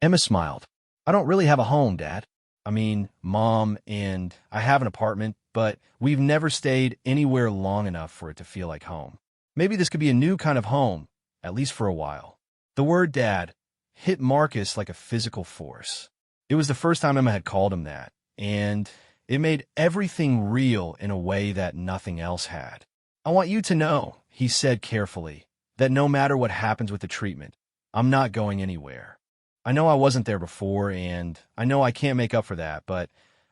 Emma smiled. "I don't really have a home, Dad. I mean, Mom and I have an apartment, but we've never stayed anywhere long enough for it to feel like home. Maybe this could be a new kind of home, at least for a while." The word Dad hit Marcus like a physical force. It was the first time Emma had called him that, and it made everything real in a way that nothing else had. "I want you to know," he said carefully, "that no matter what happens with the treatment, I'm not going anywhere. I know I wasn't there before, and I know I can't make up for that, but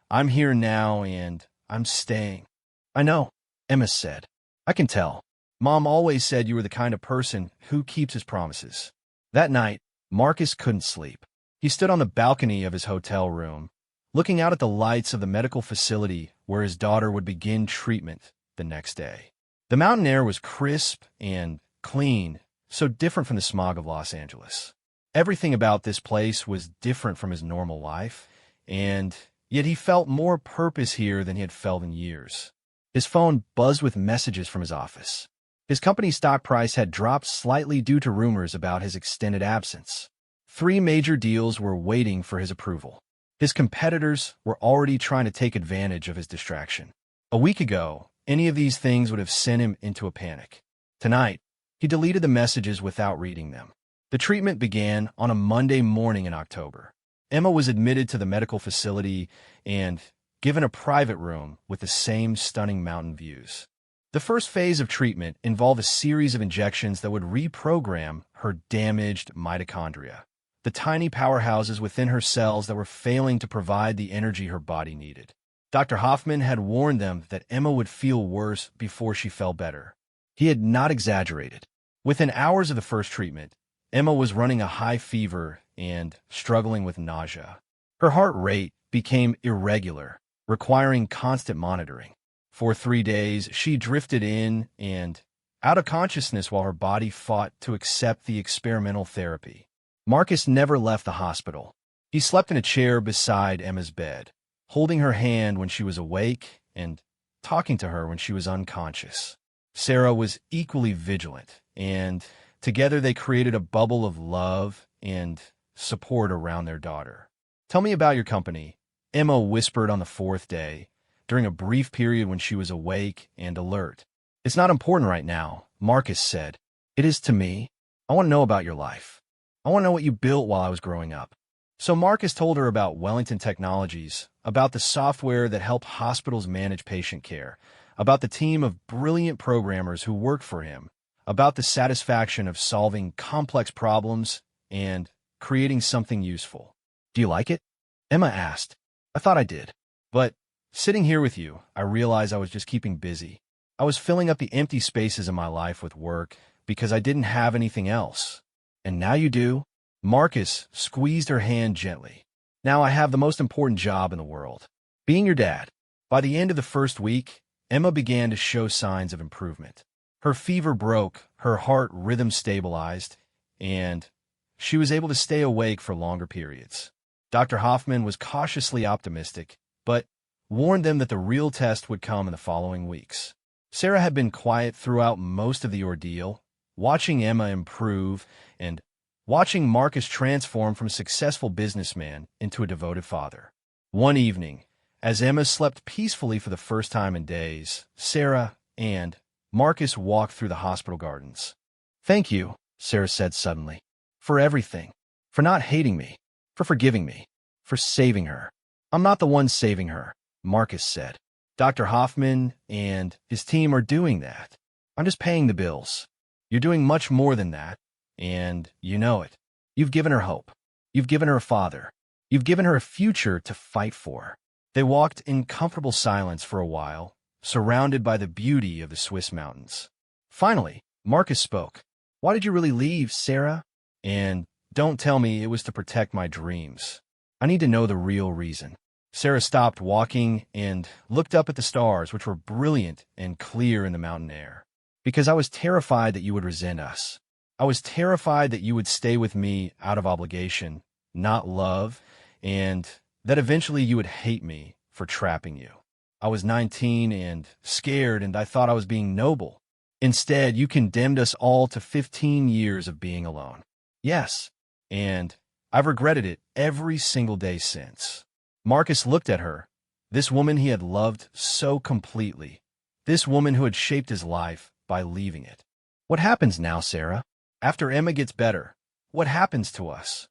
I'm here now, and I'm staying." "I know," Emma said. "I can tell. Mom always said you were the kind of person who keeps his promises." That night, Marcus couldn't sleep. He stood on the balcony of his hotel room, looking out at the lights of the medical facility where his daughter would begin treatment the next day. The mountain air was crisp and clean, so different from the smog of Los Angeles. Everything about this place was different from his normal life, and yet he felt more purpose here than he had felt in years. His phone buzzed with messages from his office. His company's stock price had dropped slightly due to rumors about his extended absence. 3 major deals were waiting for his approval. His competitors were already trying to take advantage of his distraction. A week ago, any of these things would have sent him into a panic. Tonight, he deleted the messages without reading them. The treatment began on a Monday morning in October. Emma was admitted to the medical facility and given a private room with the same stunning mountain views. The first phase of treatment involved a series of injections that would reprogram her damaged mitochondria, the tiny powerhouses within her cells that were failing to provide the energy her body needed. Dr. Hoffman had warned them that Emma would feel worse before she felt better. He had not exaggerated. Within hours of the first treatment, Emma was running a high fever and struggling with nausea. Her heart rate became irregular, requiring constant monitoring. For 3 days, she drifted in and out of consciousness while her body fought to accept the experimental therapy. Marcus never left the hospital. He slept in a chair beside Emma's bed, holding her hand when she was awake and talking to her when she was unconscious. Sarah was equally vigilant, and together they created a bubble of love and support around their daughter. "Tell me about your company," Emma whispered on the 4th day, during a brief period when she was awake and alert. "It's not important right now," Marcus said. "It is to me. I want to know about your life. I want to know what you built while I was growing up." So Marcus told her about Wellington Technologies, about the software that helped hospitals manage patient care, about the team of brilliant programmers who worked for him, about the satisfaction of solving complex problems and creating something useful. "Do you like it?" Emma asked. "I thought I did. But sitting here with you, I realized I was just keeping busy. I was filling up the empty spaces in my life with work because I didn't have anything else. And now you do." Marcus squeezed her hand gently. "Now I have the most important job in the world, being your dad." By the end of the first week, Emma began to show signs of improvement. Her fever broke, her heart rhythm stabilized, and she was able to stay awake for longer periods. Dr. Hoffman was cautiously optimistic, but warned them that the real test would come in the following weeks. Sarah had been quiet throughout most of the ordeal, watching Emma improve and watching Marcus transform from a successful businessman into a devoted father. One evening, as Emma slept peacefully for the first time in days, Sarah and Marcus walked through the hospital gardens. "Thank you," Sarah said suddenly, "for everything, for not hating me, for forgiving me, for saving her." "I'm not the one saving her," Marcus said. "Dr. Hoffman and his team are doing that. I'm just paying the bills. You're doing much more than that, and you know it. You've given her hope. You've given her a father. You've given her a future to fight for." They walked in comfortable silence for a while, surrounded by the beauty of the Swiss mountains. Finally, Marcus spoke. "Why did you really leave, Sarah? And don't tell me it was to protect my dreams. I need to know the real reason." Sarah stopped walking and looked up at the stars, which were brilliant and clear in the mountain air. "Because I was terrified that you would resent us. I was terrified that you would stay with me out of obligation, not love, and that eventually you would hate me for trapping you. I was 19 and scared, and I thought I was being noble. Instead, you condemned us all to 15 years of being alone. Yes, and I've regretted it every single day since." Marcus looked at her, this woman he had loved so completely, this woman who had shaped his life by leaving it. "What happens now, Sarah? After Emma gets better, what happens to us?"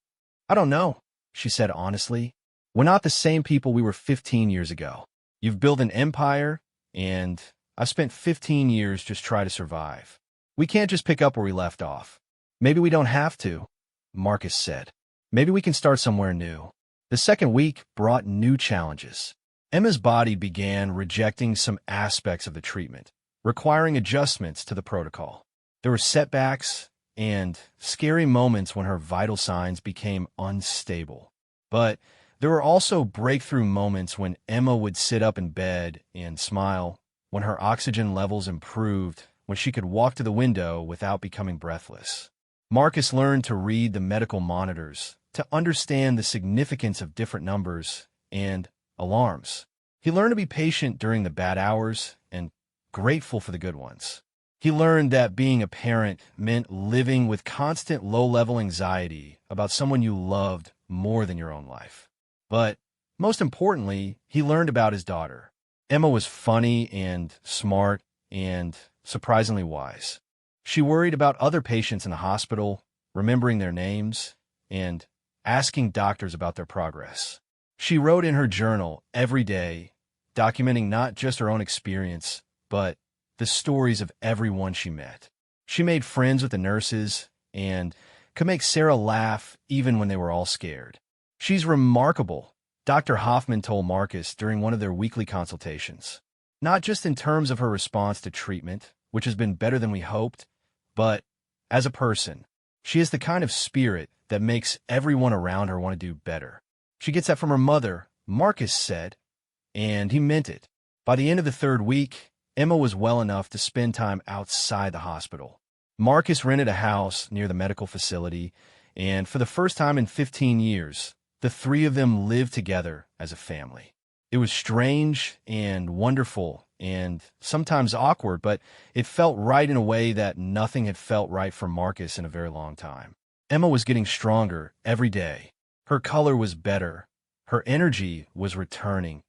"I don't know," she said honestly. "We're not the same people we were 15 years ago. You've built an empire, and I've spent 15 years just trying to survive. We can't just pick up where we left off." "Maybe we don't have to," Marcus said. "Maybe we can start somewhere new." The second week brought new challenges. Emma's body began rejecting some aspects of the treatment, requiring adjustments to the protocol. There were setbacks, and scary moments when her vital signs became unstable. But there were also breakthrough moments when Emma would sit up in bed and smile, when her oxygen levels improved, when she could walk to the window without becoming breathless. Marcus learned to read the medical monitors, to understand the significance of different numbers and alarms. He learned to be patient during the bad hours and grateful for the good ones. He learned that being a parent meant living with constant low-level anxiety about someone you loved more than your own life. But most importantly, he learned about his daughter. Emma was funny and smart and surprisingly wise. She worried about other patients in the hospital, remembering their names, and asking doctors about their progress. She wrote in her journal every day, documenting not just her own experience, but the stories of everyone she met. She made friends with the nurses and could make Sarah laugh even when they were all scared. She's remarkable, Dr. Hoffman told Marcus during one of their weekly consultations. Not just in terms of her response to treatment, which has been better than we hoped, but as a person. She is the kind of spirit that makes everyone around her want to do better. She gets that from her mother, Marcus said, and he meant it. By the end of the third week, Emma was well enough to spend time outside the hospital. Marcus rented a house near the medical facility, and for the first time in 15 years, the three of them lived together as a family. It was strange and wonderful and sometimes awkward, but it felt right in a way that nothing had felt right for Marcus in a very long time. Emma was getting stronger every day. Her color was better, her energy was returning,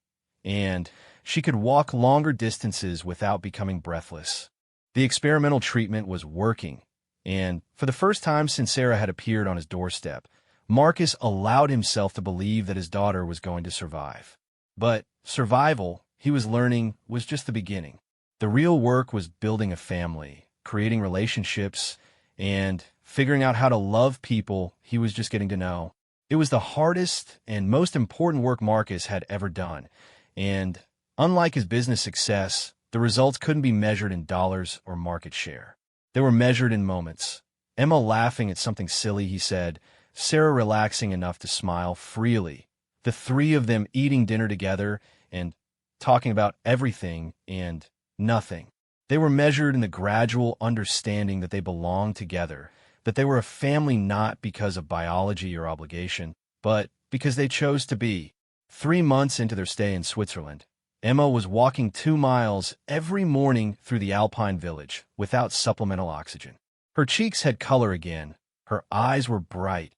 and she could walk longer distances without becoming breathless. The experimental treatment was working, and for the first time since Sarah had appeared on his doorstep, Marcus allowed himself to believe that his daughter was going to survive. But survival, he was learning, was just the beginning. The real work was building a family, creating relationships, and figuring out how to love people he was just getting to know. It was the hardest and most important work Marcus had ever done, and unlike his business success, the results couldn't be measured in dollars or market share. They were measured in moments. Emma laughing at something silly he said, Sarah relaxing enough to smile freely, the three of them eating dinner together and talking about everything and nothing. They were measured in the gradual understanding that they belonged together, that they were a family not because of biology or obligation, but because they chose to be. 3 months into their stay in Switzerland, Emma was walking 2 miles every morning through the Alpine village without supplemental oxygen. Her cheeks had color again, her eyes were bright,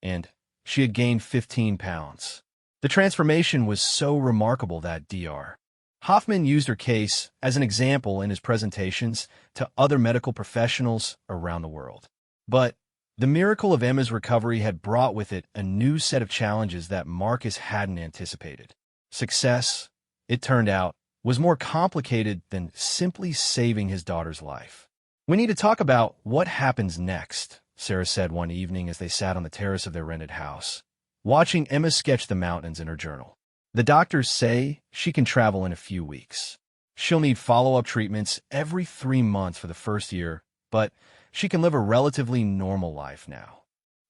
and she had gained 15 pounds. The transformation was so remarkable that Dr. Hoffman used her case as an example in his presentations to other medical professionals around the world. But the miracle of Emma's recovery had brought with it a new set of challenges that Marcus hadn't anticipated. Success, it turned out, was more complicated than simply saving his daughter's life. "We need to talk about what happens next," Sarah said one evening as they sat on the terrace of their rented house, watching Emma sketch the mountains in her journal. "The doctors say she can travel in a few weeks. She'll need follow-up treatments every 3 months for the first year, but she can live a relatively normal life now."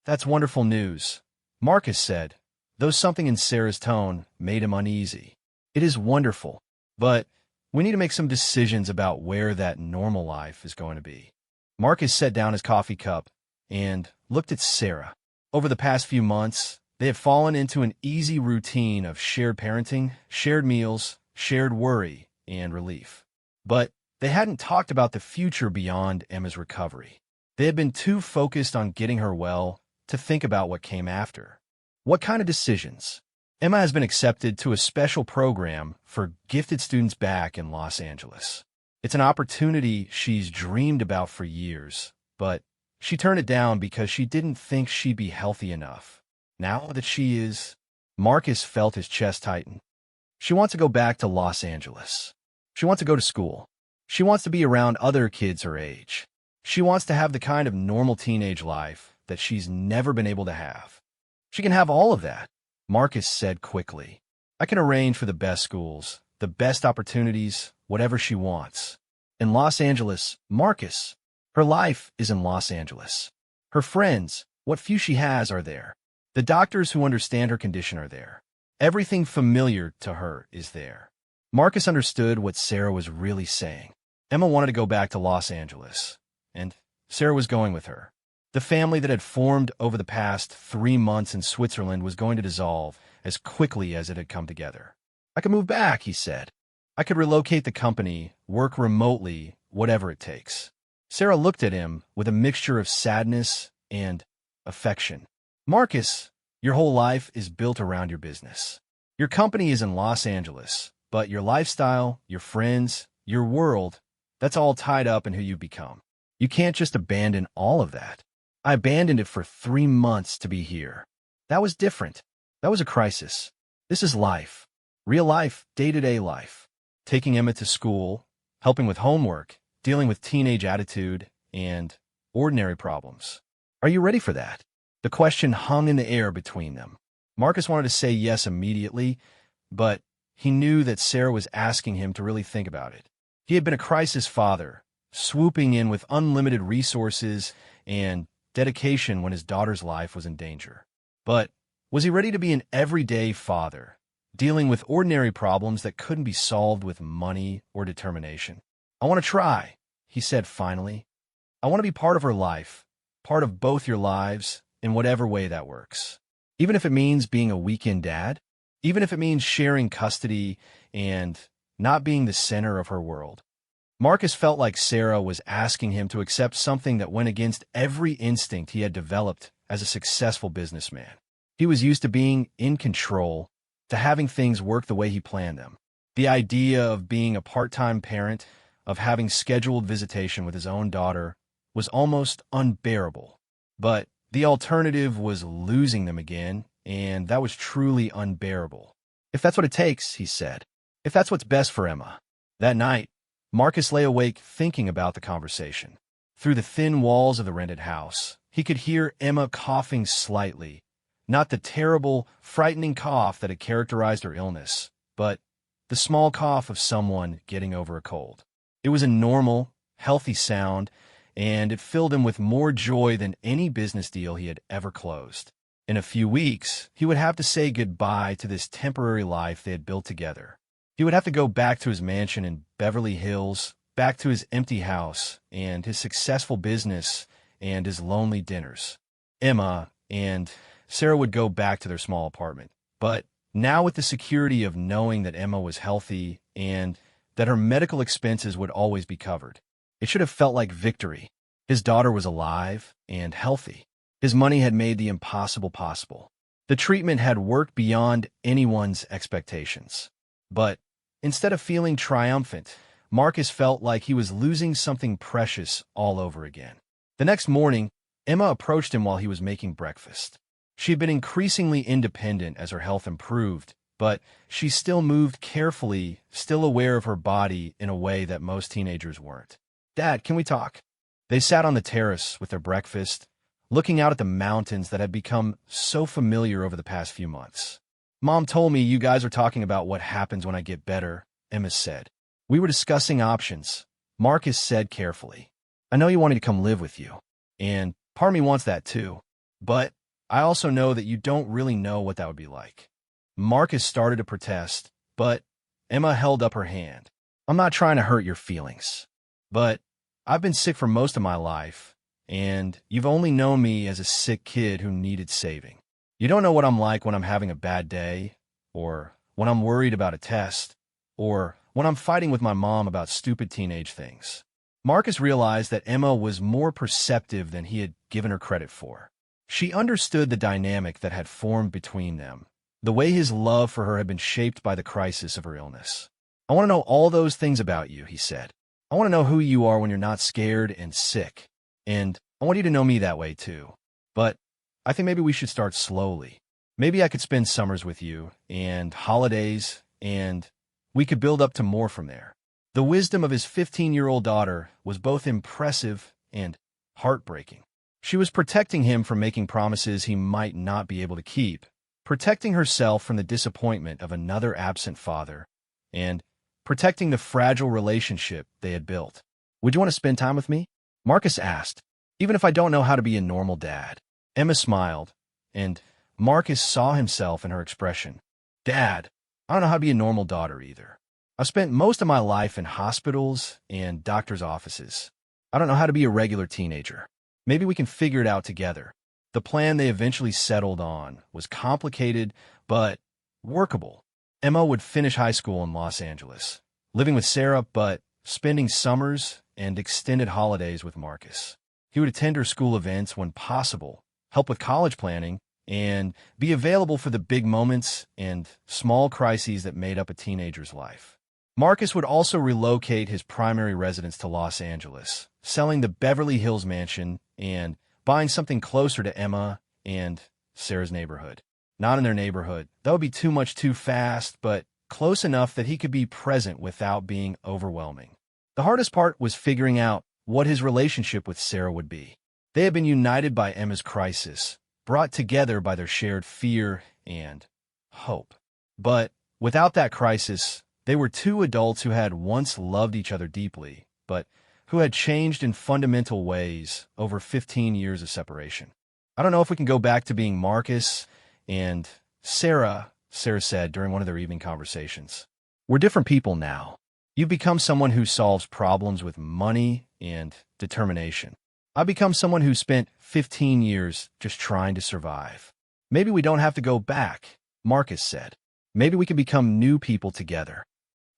"That's wonderful news," Marcus said, though something in Sarah's tone made him uneasy. "It is wonderful, but we need to make some decisions about where that normal life is going to be." Marcus set down his coffee cup and looked at Sarah. Over the past few months, they had fallen into an easy routine of shared parenting, shared meals, shared worry, and relief. But they hadn't talked about the future beyond Emma's recovery. They had been too focused on getting her well to think about what came after. What kind of decisions? Emma has been accepted to a special program for gifted students back in Los Angeles. It's an opportunity she's dreamed about for years, but she turned it down because she didn't think she'd be healthy enough. Now that she is, Marcus felt his chest tighten. She wants to go back to Los Angeles. She wants to go to school. She wants to be around other kids her age. She wants to have the kind of normal teenage life that she's never been able to have. She can have all of that, Marcus said quickly. "I can arrange for the best schools, the best opportunities, whatever she wants." In Los Angeles, Marcus, Her life is in Los Angeles. Her friends, what few she has, are there. The doctors who understand her condition are there. Everything familiar to her is there. Marcus understood what Sarah was really saying. Emma wanted to go back to Los Angeles, and Sarah was going with her. The family that had formed over the past 3 months in Switzerland was going to dissolve as quickly as it had come together. I could move back, he said. I could relocate the company, work remotely, whatever it takes. Sarah looked at him with a mixture of sadness and affection. Marcus, your whole life is built around your business. Your company is in Los Angeles, but your lifestyle, your friends, your world, that's all tied up in who you become. You can't just abandon all of that. I abandoned it for 3 months to be here. That was different. That was a crisis. This is life. Real life, day-to-day life. Taking Emma to school, helping with homework, dealing with teenage attitude, and ordinary problems. Are you ready for that? The question hung in the air between them. Marcus wanted to say yes immediately, but he knew that Sarah was asking him to really think about it. He had been a crisis father, swooping in with unlimited resources and dedication when his daughter's life was in danger. But was he ready to be an everyday father, dealing with ordinary problems that couldn't be solved with money or determination? I want to try, he said finally. I want to be part of her life, part of both your lives, in whatever way that works. Even if it means being a weekend dad, even if it means sharing custody and not being the center of her world. Marcus felt like Sarah was asking him to accept something that went against every instinct he had developed as a successful businessman. He was used to being in control, to having things work the way he planned them. The idea of being a part-time parent, of having scheduled visitation with his own daughter, was almost unbearable. But the alternative was losing them again, and that was truly unbearable. If that's what it takes, he said. If that's what's best for Emma. That night, Marcus lay awake thinking about the conversation. Through the thin walls of the rented house, he could hear Emma coughing slightly. Not the terrible, frightening cough that had characterized her illness, but the small cough of someone getting over a cold. It was a normal, healthy sound, and it filled him with more joy than any business deal he had ever closed. In a few weeks, he would have to say goodbye to this temporary life they had built together. He would have to go back to his mansion in Beverly Hills, back to his empty house, and his successful business, and his lonely dinners. Emma and Sarah would go back to their small apartment. But now with the security of knowing that Emma was healthy and that her medical expenses would always be covered, it should have felt like victory. His daughter was alive and healthy. His money had made the impossible possible. The treatment had worked beyond anyone's expectations. But instead of feeling triumphant, Marcus felt like he was losing something precious all over again. The next morning, Emma approached him while he was making breakfast. She had been increasingly independent as her health improved, but she still moved carefully, still aware of her body in a way that most teenagers weren't. "Dad, can we talk?" They sat on the terrace with their breakfast, looking out at the mountains that had become so familiar over the past few months. "Mom told me you guys are talking about what happens when I get better," Emma said. "We were discussing options," Marcus said carefully. "I know you want me to come live with you, and part of me wants that too, but I also know that you don't really know what that would be like." Marcus started to protest, but Emma held up her hand. "I'm not trying to hurt your feelings, but I've been sick for most of my life, and you've only known me as a sick kid who needed saving. You don't know what I'm like when I'm having a bad day, or when I'm worried about a test, or when I'm fighting with my mom about stupid teenage things." Marcus realized that Emma was more perceptive than he had given her credit for. She understood the dynamic that had formed between them, the way his love for her had been shaped by the crisis of her illness. "I want to know all those things about you," he said. "I want to know who you are when you're not scared and sick, and I want you to know me that way too. But I think maybe we should start slowly. Maybe I could spend summers with you, and holidays, and we could build up to more from there." The wisdom of his 15-year-old daughter was both impressive and heartbreaking. She was protecting him from making promises he might not be able to keep, protecting herself from the disappointment of another absent father, and protecting the fragile relationship they had built. "Would you want to spend time with me?" Marcus asked. Even if I don't know how to be a normal dad. Emma smiled, and Marcus saw himself in her expression. Dad, I don't know how to be a normal daughter either. I've spent most of my life in hospitals and doctors' offices. I don't know how to be a regular teenager. Maybe we can figure it out together. The plan they eventually settled on was complicated, but workable. Emma would finish high school in Los Angeles, living with Sarah, but spending summers and extended holidays with Marcus. He would attend her school events when possible, help with college planning, and be available for the big moments and small crises that made up a teenager's life. Marcus would also relocate his primary residence to Los Angeles, selling the Beverly Hills mansion and buying something closer to Emma and Sarah's neighborhood. Not in their neighborhood. That would be too much too fast, but close enough that he could be present without being overwhelming. The hardest part was figuring out what his relationship with Sarah would be. They had been united by Emma's crisis, brought together by their shared fear and hope. But without that crisis, they were two adults who had once loved each other deeply, but who had changed in fundamental ways over 15 years of separation. I don't know if we can go back to being Marcus and Sarah said during one of their evening conversations. We're different people now. You've become someone who solves problems with money and determination. I've become someone who spent 15 years just trying to survive. Maybe we don't have to go back, Marcus said. Maybe we can become new people together.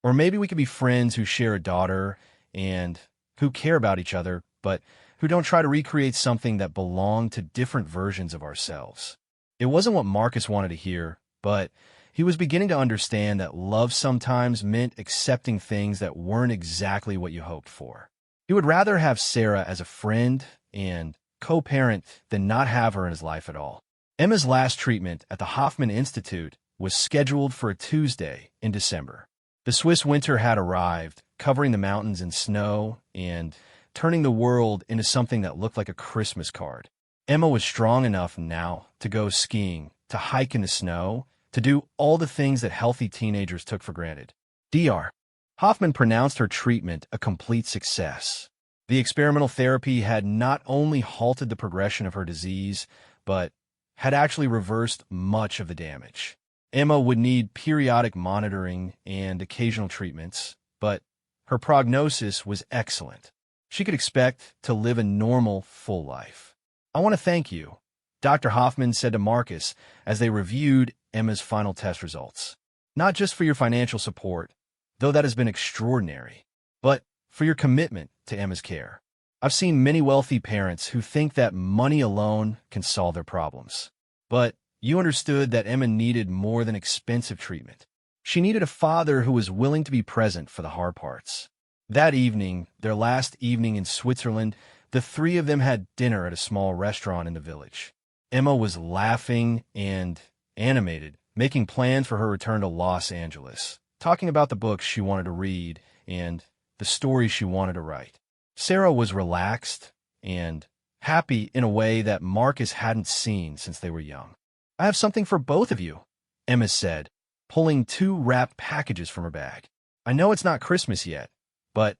Or maybe we can be friends who share a daughter and who care about each other, but who don't try to recreate something that belonged to different versions of ourselves. It wasn't what Marcus wanted to hear, but he was beginning to understand that love sometimes meant accepting things that weren't exactly what you hoped for. He would rather have Sarah as a friend and co-parent than not have her in his life at all. Emma's last treatment at the Hoffman Institute was scheduled for a Tuesday in December. The Swiss winter had arrived, covering the mountains in snow and turning the world into something that looked like a Christmas card. Emma was strong enough now to go skiing, to hike in the snow, to do all the things that healthy teenagers took for granted. Dr. Hoffman pronounced her treatment a complete success. The experimental therapy had not only halted the progression of her disease, but had actually reversed much of the damage. Emma would need periodic monitoring and occasional treatments, but her prognosis was excellent. She could expect to live a normal, full life. I want to thank you, Dr. Hoffman said to Marcus as they reviewed Emma's final test results. Not just for your financial support, though that has been extraordinary, but for your commitment to Emma's care. I've seen many wealthy parents who think that money alone can solve their problems. But you understood that Emma needed more than expensive treatment. She needed a father who was willing to be present for the hard parts. That evening, their last evening in Switzerland, the three of them had dinner at a small restaurant in the village. Emma was laughing and animated, making plans for her return to Los Angeles, talking about the books she wanted to read and the stories she wanted to write. Sarah was relaxed and happy in a way that Marcus hadn't seen since they were young. I have something for both of you, Emma said, pulling two wrapped packages from her bag. I know it's not Christmas yet, but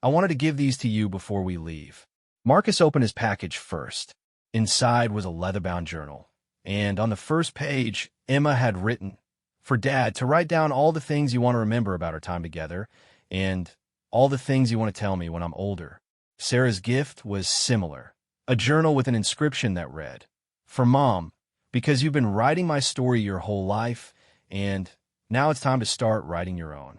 I wanted to give these to you before we leave. Marcus opened his package first. Inside was a leather-bound journal, and on the first page, Emma had written, "For Dad, to write down all the things you want to remember about our time together, and all the things you want to tell me when I'm older." Sarah's gift was similar, a journal with an inscription that read, "For Mom, because you've been writing my story your whole life, and now it's time to start writing your own."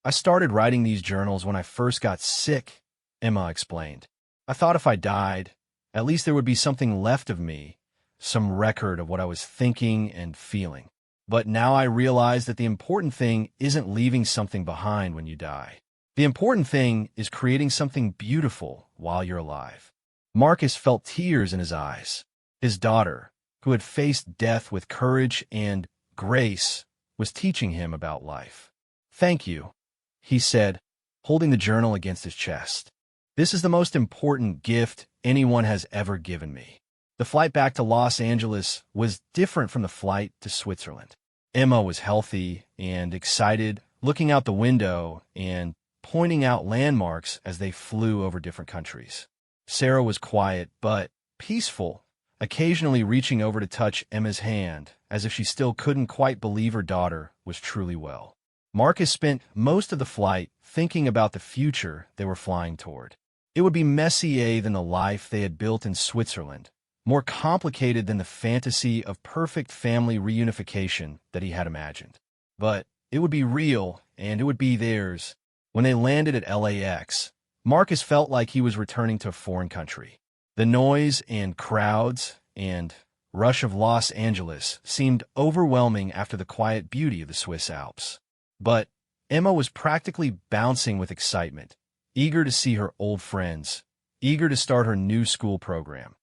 I started writing these journals when I first got sick, Emma explained. I thought if I died, at least there would be something left of me, some record of what I was thinking and feeling. But now I realize that the important thing isn't leaving something behind when you die. The important thing is creating something beautiful while you're alive. Marcus felt tears in his eyes. His daughter, who had faced death with courage and grace, was teaching him about life. "Thank you," he said, holding the journal against his chest. "This is the most important gift anyone has ever given me." The flight back to Los Angeles was different from the flight to Switzerland. Emma was healthy and excited, looking out the window and pointing out landmarks as they flew over different countries. Sarah was quiet but peaceful, occasionally reaching over to touch Emma's hand, as if she still couldn't quite believe her daughter was truly well. Marcus spent most of the flight thinking about the future they were flying toward. It would be messier than the life they had built in Switzerland, more complicated than the fantasy of perfect family reunification that he had imagined. But it would be real, and it would be theirs. When they landed at LAX, Marcus felt like he was returning to a foreign country. The noise and crowds and rush of Los Angeles seemed overwhelming after the quiet beauty of the Swiss Alps. But Emma was practically bouncing with excitement, eager to see her old friends, eager to start her new school program,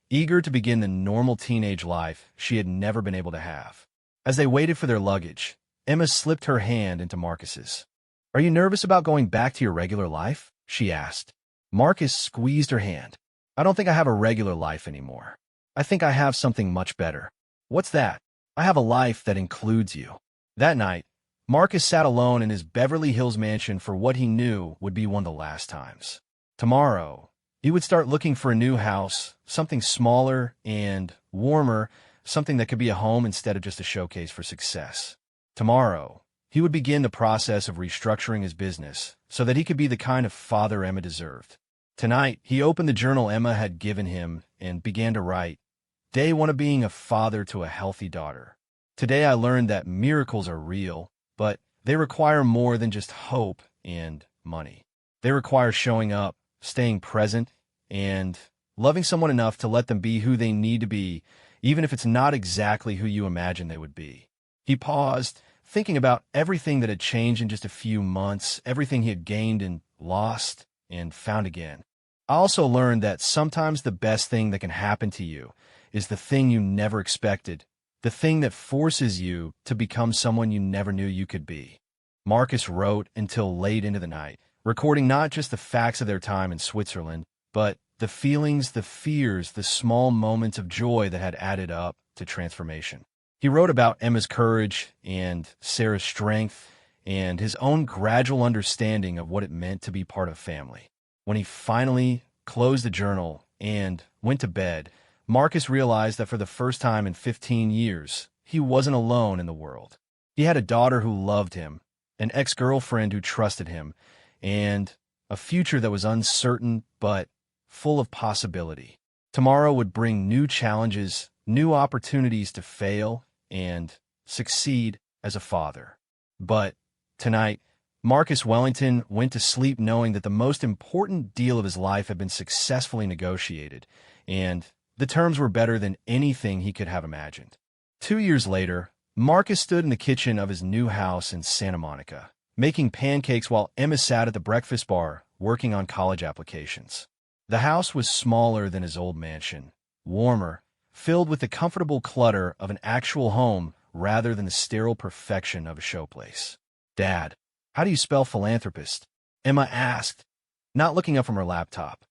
eager to begin the normal teenage life she had never been able to have. As they waited for their luggage, Emma slipped her hand into Marcus's. "Are you nervous about going back to your regular life?" she asked. Marcus squeezed her hand. "I don't think I have a regular life anymore. I think I have something much better." "What's that?" "I have a life that includes you." That night, Marcus sat alone in his Beverly Hills mansion for what he knew would be one of the last times. Tomorrow, he would start looking for a new house, something smaller and warmer, something that could be a home instead of just a showcase for success. Tomorrow, he would begin the process of restructuring his business so that he could be the kind of father Emma deserved. Tonight, he opened the journal Emma had given him and began to write, "Day one of being a father to a healthy daughter. Today I learned that miracles are real, but they require more than just hope and money. They require showing up, staying present, and loving someone enough to let them be who they need to be, even if it's not exactly who you imagine they would be." He paused, thinking about everything that had changed in just a few months, everything he had gained and lost and found again. "I also learned that sometimes the best thing that can happen to you is the thing you never expected, the thing that forces you to become someone you never knew you could be." Marcus wrote until late into the night, recording not just the facts of their time in Switzerland, but the feelings, the fears, the small moments of joy that had added up to transformation. He wrote about Emma's courage and Sarah's strength and his own gradual understanding of what it meant to be part of family. When he finally closed the journal and went to bed, Marcus realized that for the first time in 15 years, he wasn't alone in the world. He had a daughter who loved him, an ex-girlfriend who trusted him, and a future that was uncertain but full of possibility. Tomorrow would bring new challenges, new opportunities to fail and succeed as a father. But tonight, Marcus Wellington went to sleep knowing that the most important deal of his life had been successfully negotiated, and the terms were better than anything he could have imagined. 2 years later, Marcus stood in the kitchen of his new house in Santa Monica, making pancakes while Emma sat at the breakfast bar working on college applications. The house was smaller than his old mansion, warmer, filled with the comfortable clutter of an actual home rather than the sterile perfection of a showplace. "Dad, how do you spell philanthropist?" Emma asked, not looking up from her laptop.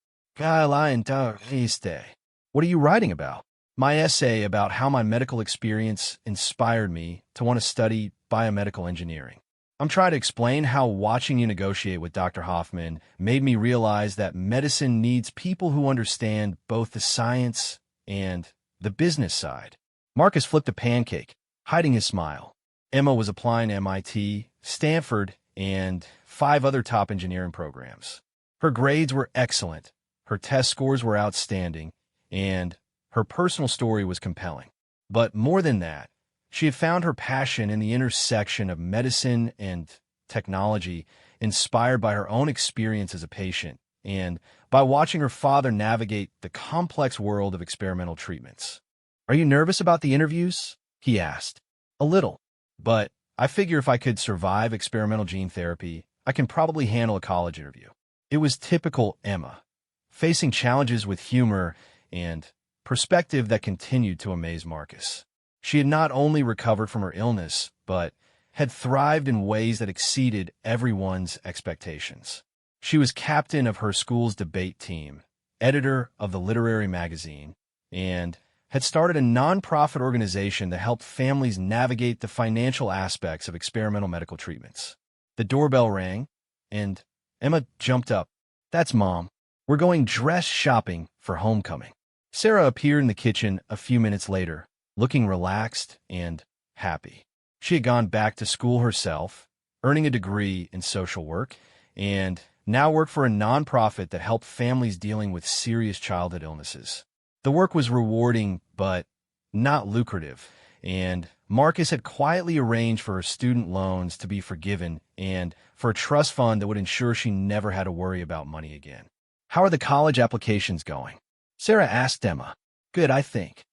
"What are you writing about?" "My essay about how my medical experience inspired me to want to study biomedical engineering. I'm trying to explain how watching you negotiate with Dr. Hoffman made me realize that medicine needs people who understand both the science and the business side." Marcus flipped a pancake, hiding his smile. Emma was applying to MIT, Stanford, and 5 other top engineering programs. Her grades were excellent, her test scores were outstanding, and her personal story was compelling. But more than that, she had found her passion in the intersection of medicine and technology, inspired by her own experience as a patient and by watching her father navigate the complex world of experimental treatments. "Are you nervous about the interviews?" he asked. "A little, but I figure if I could survive experimental gene therapy, I can probably handle a college interview." It was typical Emma, facing challenges with humor and perspective that continued to amaze Marcus. She had not only recovered from her illness, but had thrived in ways that exceeded everyone's expectations. She was captain of her school's debate team, editor of the literary magazine, and had started a nonprofit organization that helped families navigate the financial aspects of experimental medical treatments. The doorbell rang, and Emma jumped up. "That's Mom." We're going dress shopping for homecoming. Sarah appeared in the kitchen a few minutes later, looking relaxed and happy. She had gone back to school herself, earning a degree in social work, and now worked for a nonprofit that helped families dealing with serious childhood illnesses. The work was rewarding, but not lucrative, and Marcus had quietly arranged for her student loans to be forgiven and for a trust fund that would ensure she never had to worry about money again. How are the college applications going? Sarah asked Emma. Good, I think.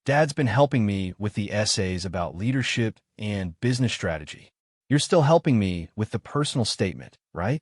Dad's been helping me with the essays about leadership and business strategy. You're still helping me with the personal statement, right?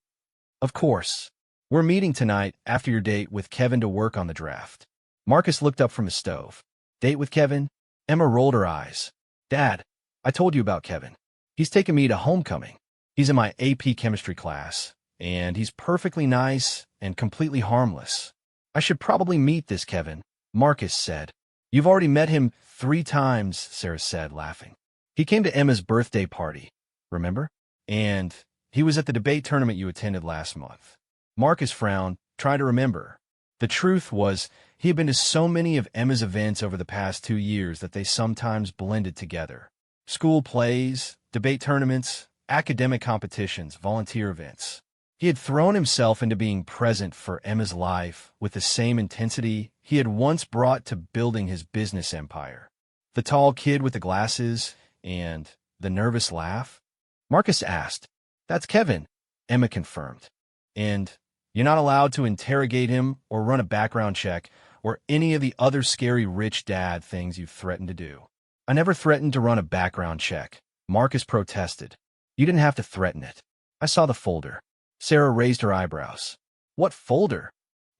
Of course. We're meeting tonight after your date with Kevin to work on the draft. Marcus looked up from his stove. Date with Kevin? Emma rolled her eyes. Dad, I told you about Kevin. He's taking me to homecoming. He's in my AP chemistry class, and he's perfectly nice and completely harmless. I should probably meet this Kevin, Marcus said. You've already met him 3 times, Sarah said, laughing. He came to Emma's birthday party, remember? And he was at the debate tournament you attended last month. Marcus frowned, trying to remember. The truth was, he had been to so many of Emma's events over the past 2 years that they sometimes blended together. School plays, debate tournaments, academic competitions, volunteer events. He had thrown himself into being present for Emma's life with the same intensity he had once brought to building his business empire. The tall kid with the glasses and the nervous laugh? Marcus asked. That's Kevin, Emma confirmed. And you're not allowed to interrogate him or run a background check or any of the other scary rich dad things you've threatened to do. I never threatened to run a background check, Marcus protested. You didn't have to threaten it. I saw the folder. Sarah raised her eyebrows. What folder?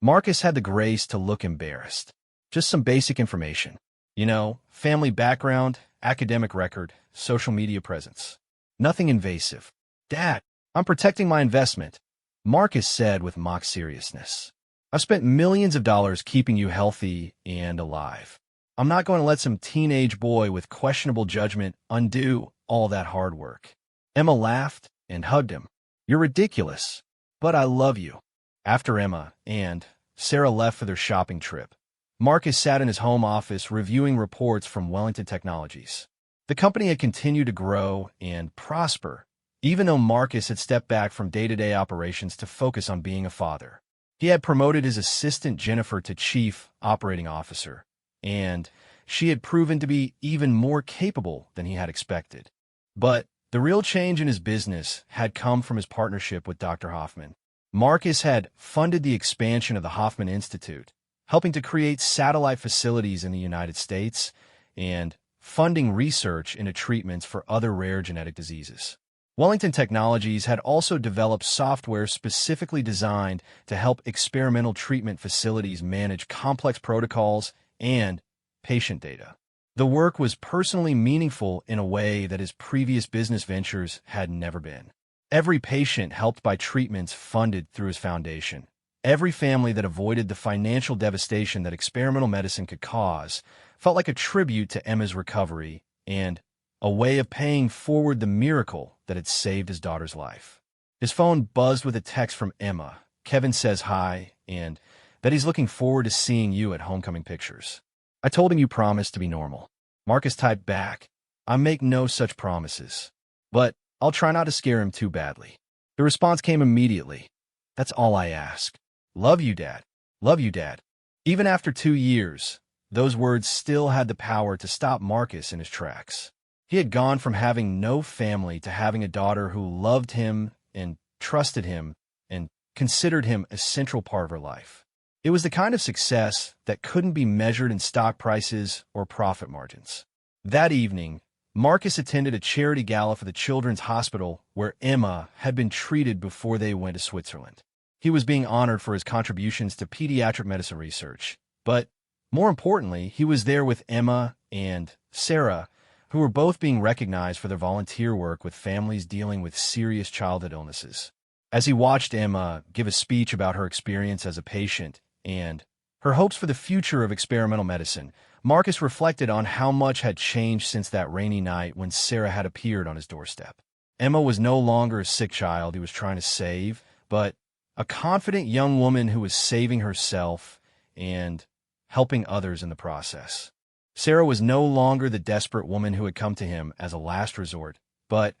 Marcus had the grace to look embarrassed. Just some basic information. You know, family background, academic record, social media presence. Nothing invasive. Dad, I'm protecting my investment, Marcus said with mock seriousness. I've spent millions of dollars keeping you healthy and alive. I'm not going to let some teenage boy with questionable judgment undo all that hard work. Emma laughed and hugged him. You're ridiculous, but I love you. After Emma and Sarah left for their shopping trip, Marcus sat in his home office reviewing reports from Wellington Technologies. The company had continued to grow and prosper, even though Marcus had stepped back from day-to-day operations to focus on being a father. He had promoted his assistant Jennifer to Chief Operating Officer, and she had proven to be even more capable than he had expected. But the real change in his business had come from his partnership with Dr. Hoffman. Marcus had funded the expansion of the Hoffman Institute, helping to create satellite facilities in the United States and funding research into treatments for other rare genetic diseases. Wellington Technologies had also developed software specifically designed to help experimental treatment facilities manage complex protocols and patient data. The work was personally meaningful in a way that his previous business ventures had never been. Every patient helped by treatments funded through his foundation. Every family that avoided the financial devastation that experimental medicine could cause felt like a tribute to Emma's recovery and a way of paying forward the miracle that had saved his daughter's life. His phone buzzed with a text from Emma. Kevin says hi and that he's looking forward to seeing you at homecoming pictures. I told him you promised to be normal. Marcus typed back, I make no such promises, but I'll try not to scare him too badly. The response came immediately. That's all I ask. Love you, Dad. Love you, Dad. Even after 2 years, those words still had the power to stop Marcus in his tracks. He had gone from having no family to having a daughter who loved him and trusted him and considered him a central part of her life. It was the kind of success that couldn't be measured in stock prices or profit margins. That evening, Marcus attended a charity gala for the Children's Hospital where Emma had been treated before they went to Switzerland. He was being honored for his contributions to pediatric medicine research, but more importantly, he was there with Emma and Sarah, who were both being recognized for their volunteer work with families dealing with serious childhood illnesses. As he watched Emma give a speech about her experience as a patient and her hopes for the future of experimental medicine, Marcus reflected on how much had changed since that rainy night when Sarah had appeared on his doorstep. Emma was no longer a sick child he was trying to save, but a confident young woman who was saving herself and helping others in the process. Sarah was no longer the desperate woman who had come to him as a last resort, but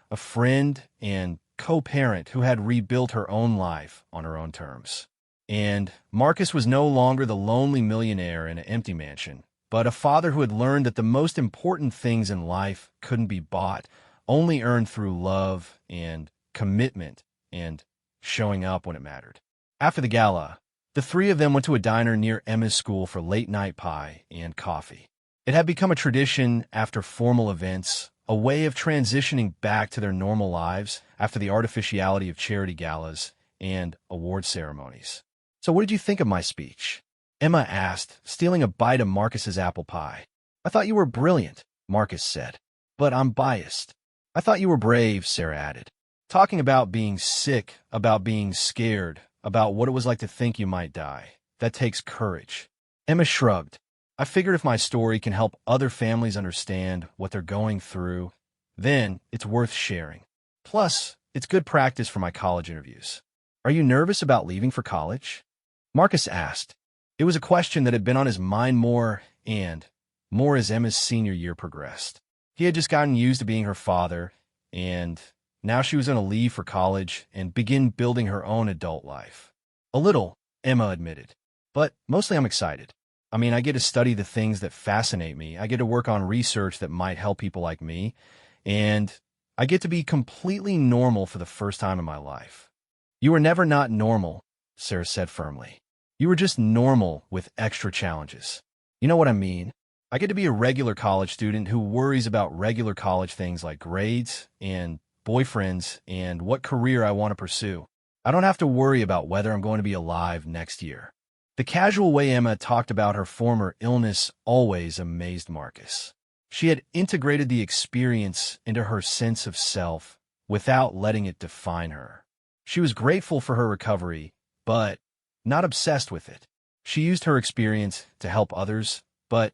a friend and co-parent who had rebuilt her own life on her own terms. And Marcus was no longer the lonely millionaire in an empty mansion, but a father who had learned that the most important things in life couldn't be bought, only earned through love and commitment and showing up when it mattered. After the gala, the three of them went to a diner near Emma's school for late-night pie and coffee. It had become a tradition after formal events, a way of transitioning back to their normal lives after the artificiality of charity galas and award ceremonies. "So what did you think of my speech?" Emma asked, stealing a bite of Marcus's apple pie. "I thought you were brilliant," Marcus said. "But I'm biased." "I thought you were brave," Sarah added. "Talking about being sick, about being scared, about what it was like to think you might die. That takes courage." Emma shrugged. "I figured if my story can help other families understand what they're going through, then it's worth sharing. Plus, it's good practice for my college interviews." "Are you nervous about leaving for college?" Marcus asked. It was a question that had been on his mind more as Emma's senior year progressed. He had just gotten used to being her father, and now she was going to leave for college and begin building her own adult life. "A little," Emma admitted. "But mostly I'm excited. I mean, I get to study the things that fascinate me. I get to work on research that might help people like me, and I get to be completely normal for the first time in my life." "You were never not normal," Sarah said firmly. "You were just normal with extra challenges. You know what I mean? I get to be a regular college student who worries about regular college things like grades and boyfriends and what career I want to pursue. I don't have to worry about whether I'm going to be alive next year." The casual way Emma talked about her former illness always amazed Marcus. She had integrated the experience into her sense of self without letting it define her. She was grateful for her recovery, but not obsessed with it. She used her experience to help others, but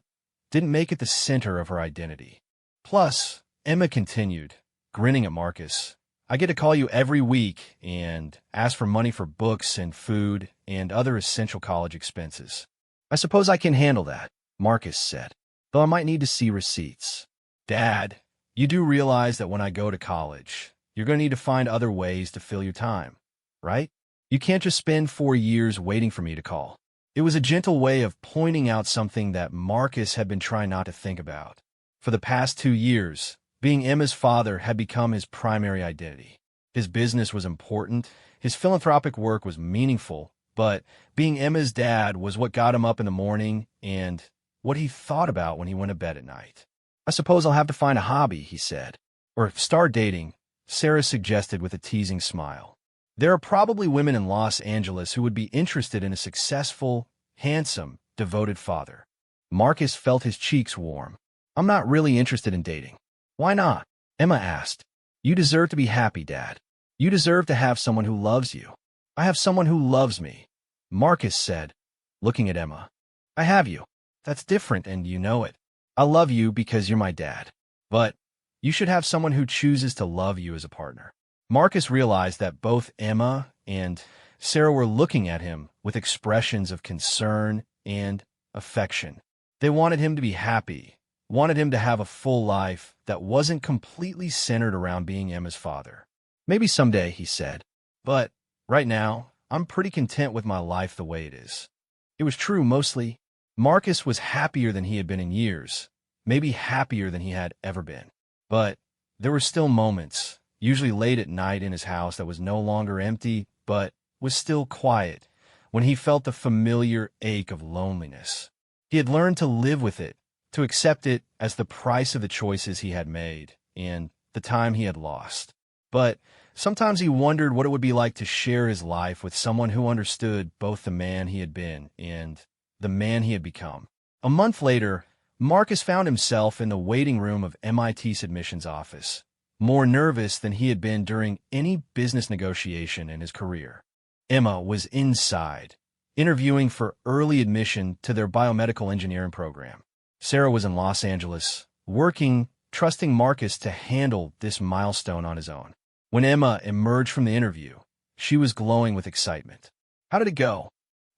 didn't make it the center of her identity. "Plus," Emma continued, grinning at Marcus, "I get to call you every week and ask for money for books and food and other essential college expenses." "I suppose I can handle that," Marcus said, "though I might need to see receipts." "Dad, you do realize that when I go to college, you're going to need to find other ways to fill your time, right? You can't just spend 4 years waiting for me to call." It was a gentle way of pointing out something that Marcus had been trying not to think about. For the past 2 years, being Emma's father had become his primary identity. His business was important, his philanthropic work was meaningful, but being Emma's dad was what got him up in the morning and what he thought about when he went to bed at night. "I suppose I'll have to find a hobby," he said. "Or start dating," Sarah suggested with a teasing smile. "There are probably women in Los Angeles who would be interested in a successful, handsome, devoted father." Marcus felt his cheeks warm. "I'm not really interested in dating." "Why not?" Emma asked. "You deserve to be happy, Dad. You deserve to have someone who loves you." "I have someone who loves me," Marcus said, looking at Emma. "I have you. That's different, and you know it. I love you because you're my dad. But you should have someone who chooses to love you as a partner." Marcus realized that both Emma and Sarah were looking at him with expressions of concern and affection. They wanted him to be happy, wanted him to have a full life that wasn't completely centered around being Emma's father. "Maybe someday," he said. "But right now, I'm pretty content with my life the way it is." It was true mostly. Marcus was happier than he had been in years, maybe happier than he had ever been. But there were still moments, usually late at night in his house, that was no longer empty, but was still quiet, when he felt the familiar ache of loneliness. He had learned to live with it, to accept it as the price of the choices he had made and the time he had lost. But sometimes he wondered what it would be like to share his life with someone who understood both the man he had been and the man he had become. A month later, Marcus found himself in the waiting room of MIT's admissions office, more nervous than he had been during any business negotiation in his career. Emma was inside, interviewing for early admission to their biomedical engineering program. Sarah was in Los Angeles, working, trusting Marcus to handle this milestone on his own. When Emma emerged from the interview, She was glowing with excitement. "How did it go?"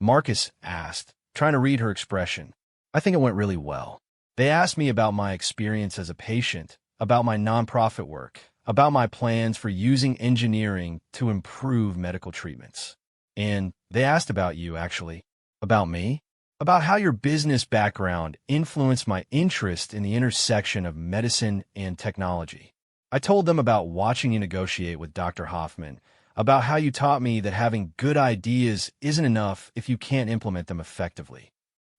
Marcus asked, trying to read her expression. "I think it went really well. They asked me about my experience as a patient, about my nonprofit work, about my plans for using engineering to improve medical treatments. And they asked about you, actually." "About me?" "About how your business background influenced my interest in the intersection of medicine and technology. I told them about watching you negotiate with Dr. Hoffman, about how you taught me that having good ideas isn't enough if you can't implement them effectively."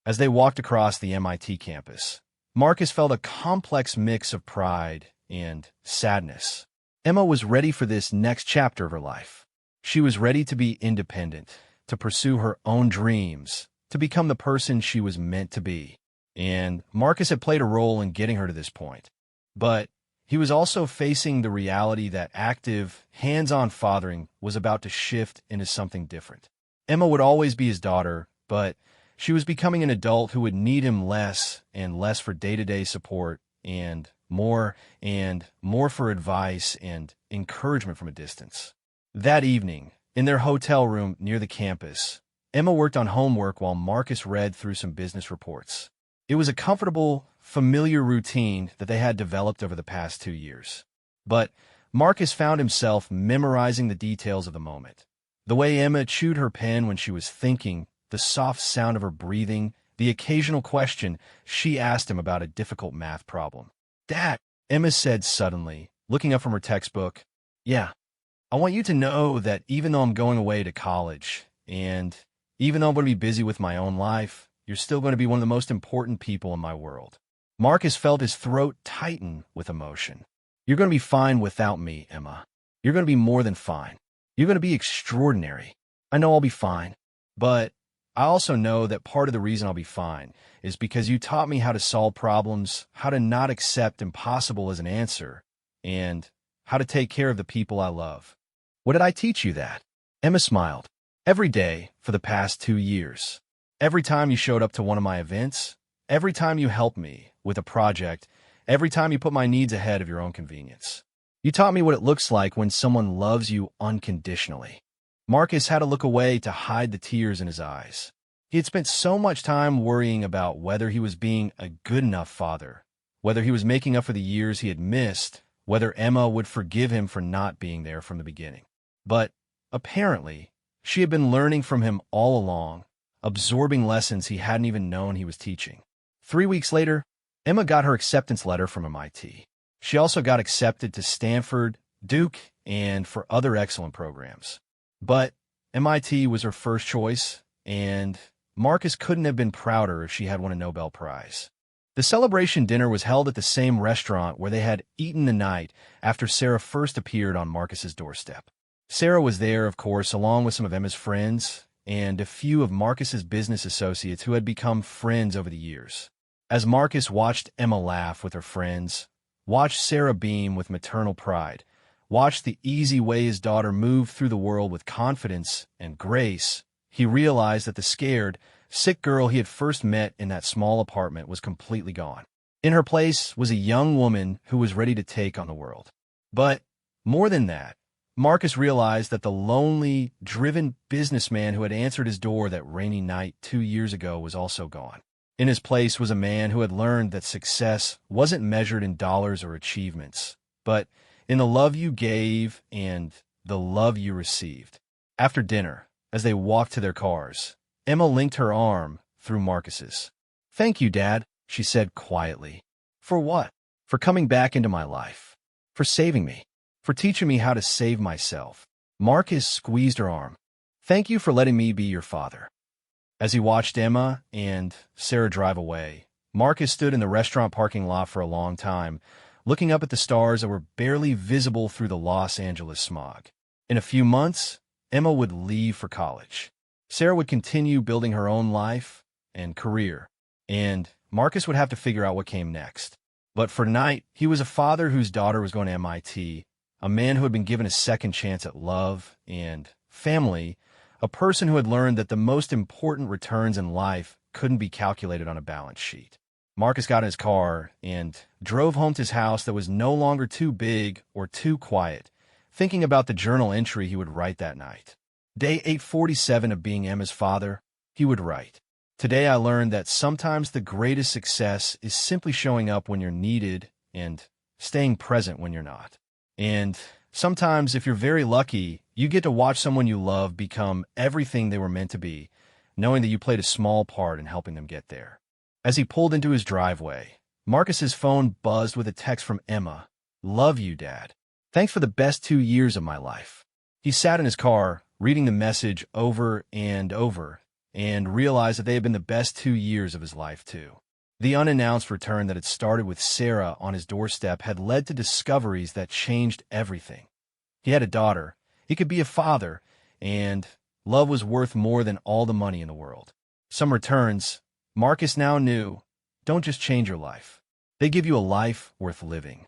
As they walked across the MIT campus, Marcus felt a complex mix of pride and sadness. Emma was ready for this next chapter of her life. She was ready to be independent, to pursue her own dreams, to become the person she was meant to be. And Marcus had played a role in getting her to this point. But he was also facing the reality that active, hands-on fathering was about to shift into something different. Emma would always be his daughter, but she was becoming an adult who would need him less and less for day-to-day support and more for advice and encouragement from a distance. That evening, in their hotel room near the campus, Emma worked on homework while Marcus read through some business reports. It was a comfortable, familiar routine that they had developed over the past 2 years. But Marcus found himself memorizing the details of the moment. The way Emma chewed her pen when she was thinking, the soft sound of her breathing, the occasional question she asked him about a difficult math problem. "Dad," Emma said suddenly, looking up from her textbook. "Yeah, I want you to know that even though I'm going away to college, and even though I'm going to be busy with my own life, you're still going to be one of the most important people in my world." Marcus felt his throat tighten with emotion. "You're going to be fine without me, Emma. You're going to be more than fine. You're going to be extraordinary. I know I'll be fine. But I also know that part of the reason I'll be fine is because you taught me how to solve problems, how to not accept impossible as an answer, and how to take care of the people I love." "What did I teach you that?" Emma smiled. "Every day for the past 2 years. Every time you showed up to one of my events, every time you helped me with a project, every time you put my needs ahead of your own convenience. You taught me what it looks like when someone loves you unconditionally." Marcus had to look away to hide the tears in his eyes. He had spent so much time worrying about whether he was being a good enough father, whether he was making up for the years he had missed, whether Emma would forgive him for not being there from the beginning. But apparently, she had been learning from him all along, absorbing lessons he hadn't even known he was teaching. 3 weeks later, Emma got her acceptance letter from MIT. She also got accepted to Stanford, Duke, and for other excellent programs. But MIT was her first choice, and Marcus couldn't have been prouder if she had won a Nobel Prize. The celebration dinner was held at the same restaurant where they had eaten the night after Sarah first appeared on Marcus's doorstep. Sarah was there, of course, along with some of Emma's friends and a few of Marcus's business associates who had become friends over the years. As Marcus watched Emma laugh with her friends, watched Sarah beam with maternal pride, watched the easy way his daughter moved through the world with confidence and grace, he realized that the scared, sick girl he had first met in that small apartment was completely gone. In her place was a young woman who was ready to take on the world. But more than that, Marcus realized that the lonely, driven businessman who had answered his door that rainy night 2 years ago was also gone. In his place was a man who had learned that success wasn't measured in dollars or achievements, but in the love you gave and the love you received. After dinner, as they walked to their cars, Emma linked her arm through Marcus's. "Thank you, Dad," she said quietly. "For what?" "For coming back into my life. For saving me. For teaching me how to save myself." Marcus squeezed her arm. "Thank you for letting me be your father." As he watched Emma and Sarah drive away, Marcus stood in the restaurant parking lot for a long time, looking up at the stars that were barely visible through the Los Angeles smog. In a few months, Emma would leave for college. Sarah would continue building her own life and career, and Marcus would have to figure out what came next. But for tonight, he was a father whose daughter was going to MIT, a man who had been given a second chance at love and family, a person who had learned that the most important returns in life couldn't be calculated on a balance sheet. Marcus got in his car and drove home to his house that was no longer too big or too quiet, thinking about the journal entry he would write that night. Day 847 of being Emma's father, he would write, "Today I learned that sometimes the greatest success is simply showing up when you're needed and staying present when you're not. And sometimes, if you're very lucky, you get to watch someone you love become everything they were meant to be, knowing that you played a small part in helping them get there." As he pulled into his driveway, Marcus's phone buzzed with a text from Emma. "Love you, Dad. Thanks for the best 2 years of my life." He sat in his car, reading the message over and over, and realized that they had been the best 2 years of his life, too. The unannounced return that had started with Sarah on his doorstep had led to discoveries that changed everything. He had a daughter, he could be a father, and love was worth more than all the money in the world. Some returns, Marcus now knew, don't just change your life. They give you a life worth living.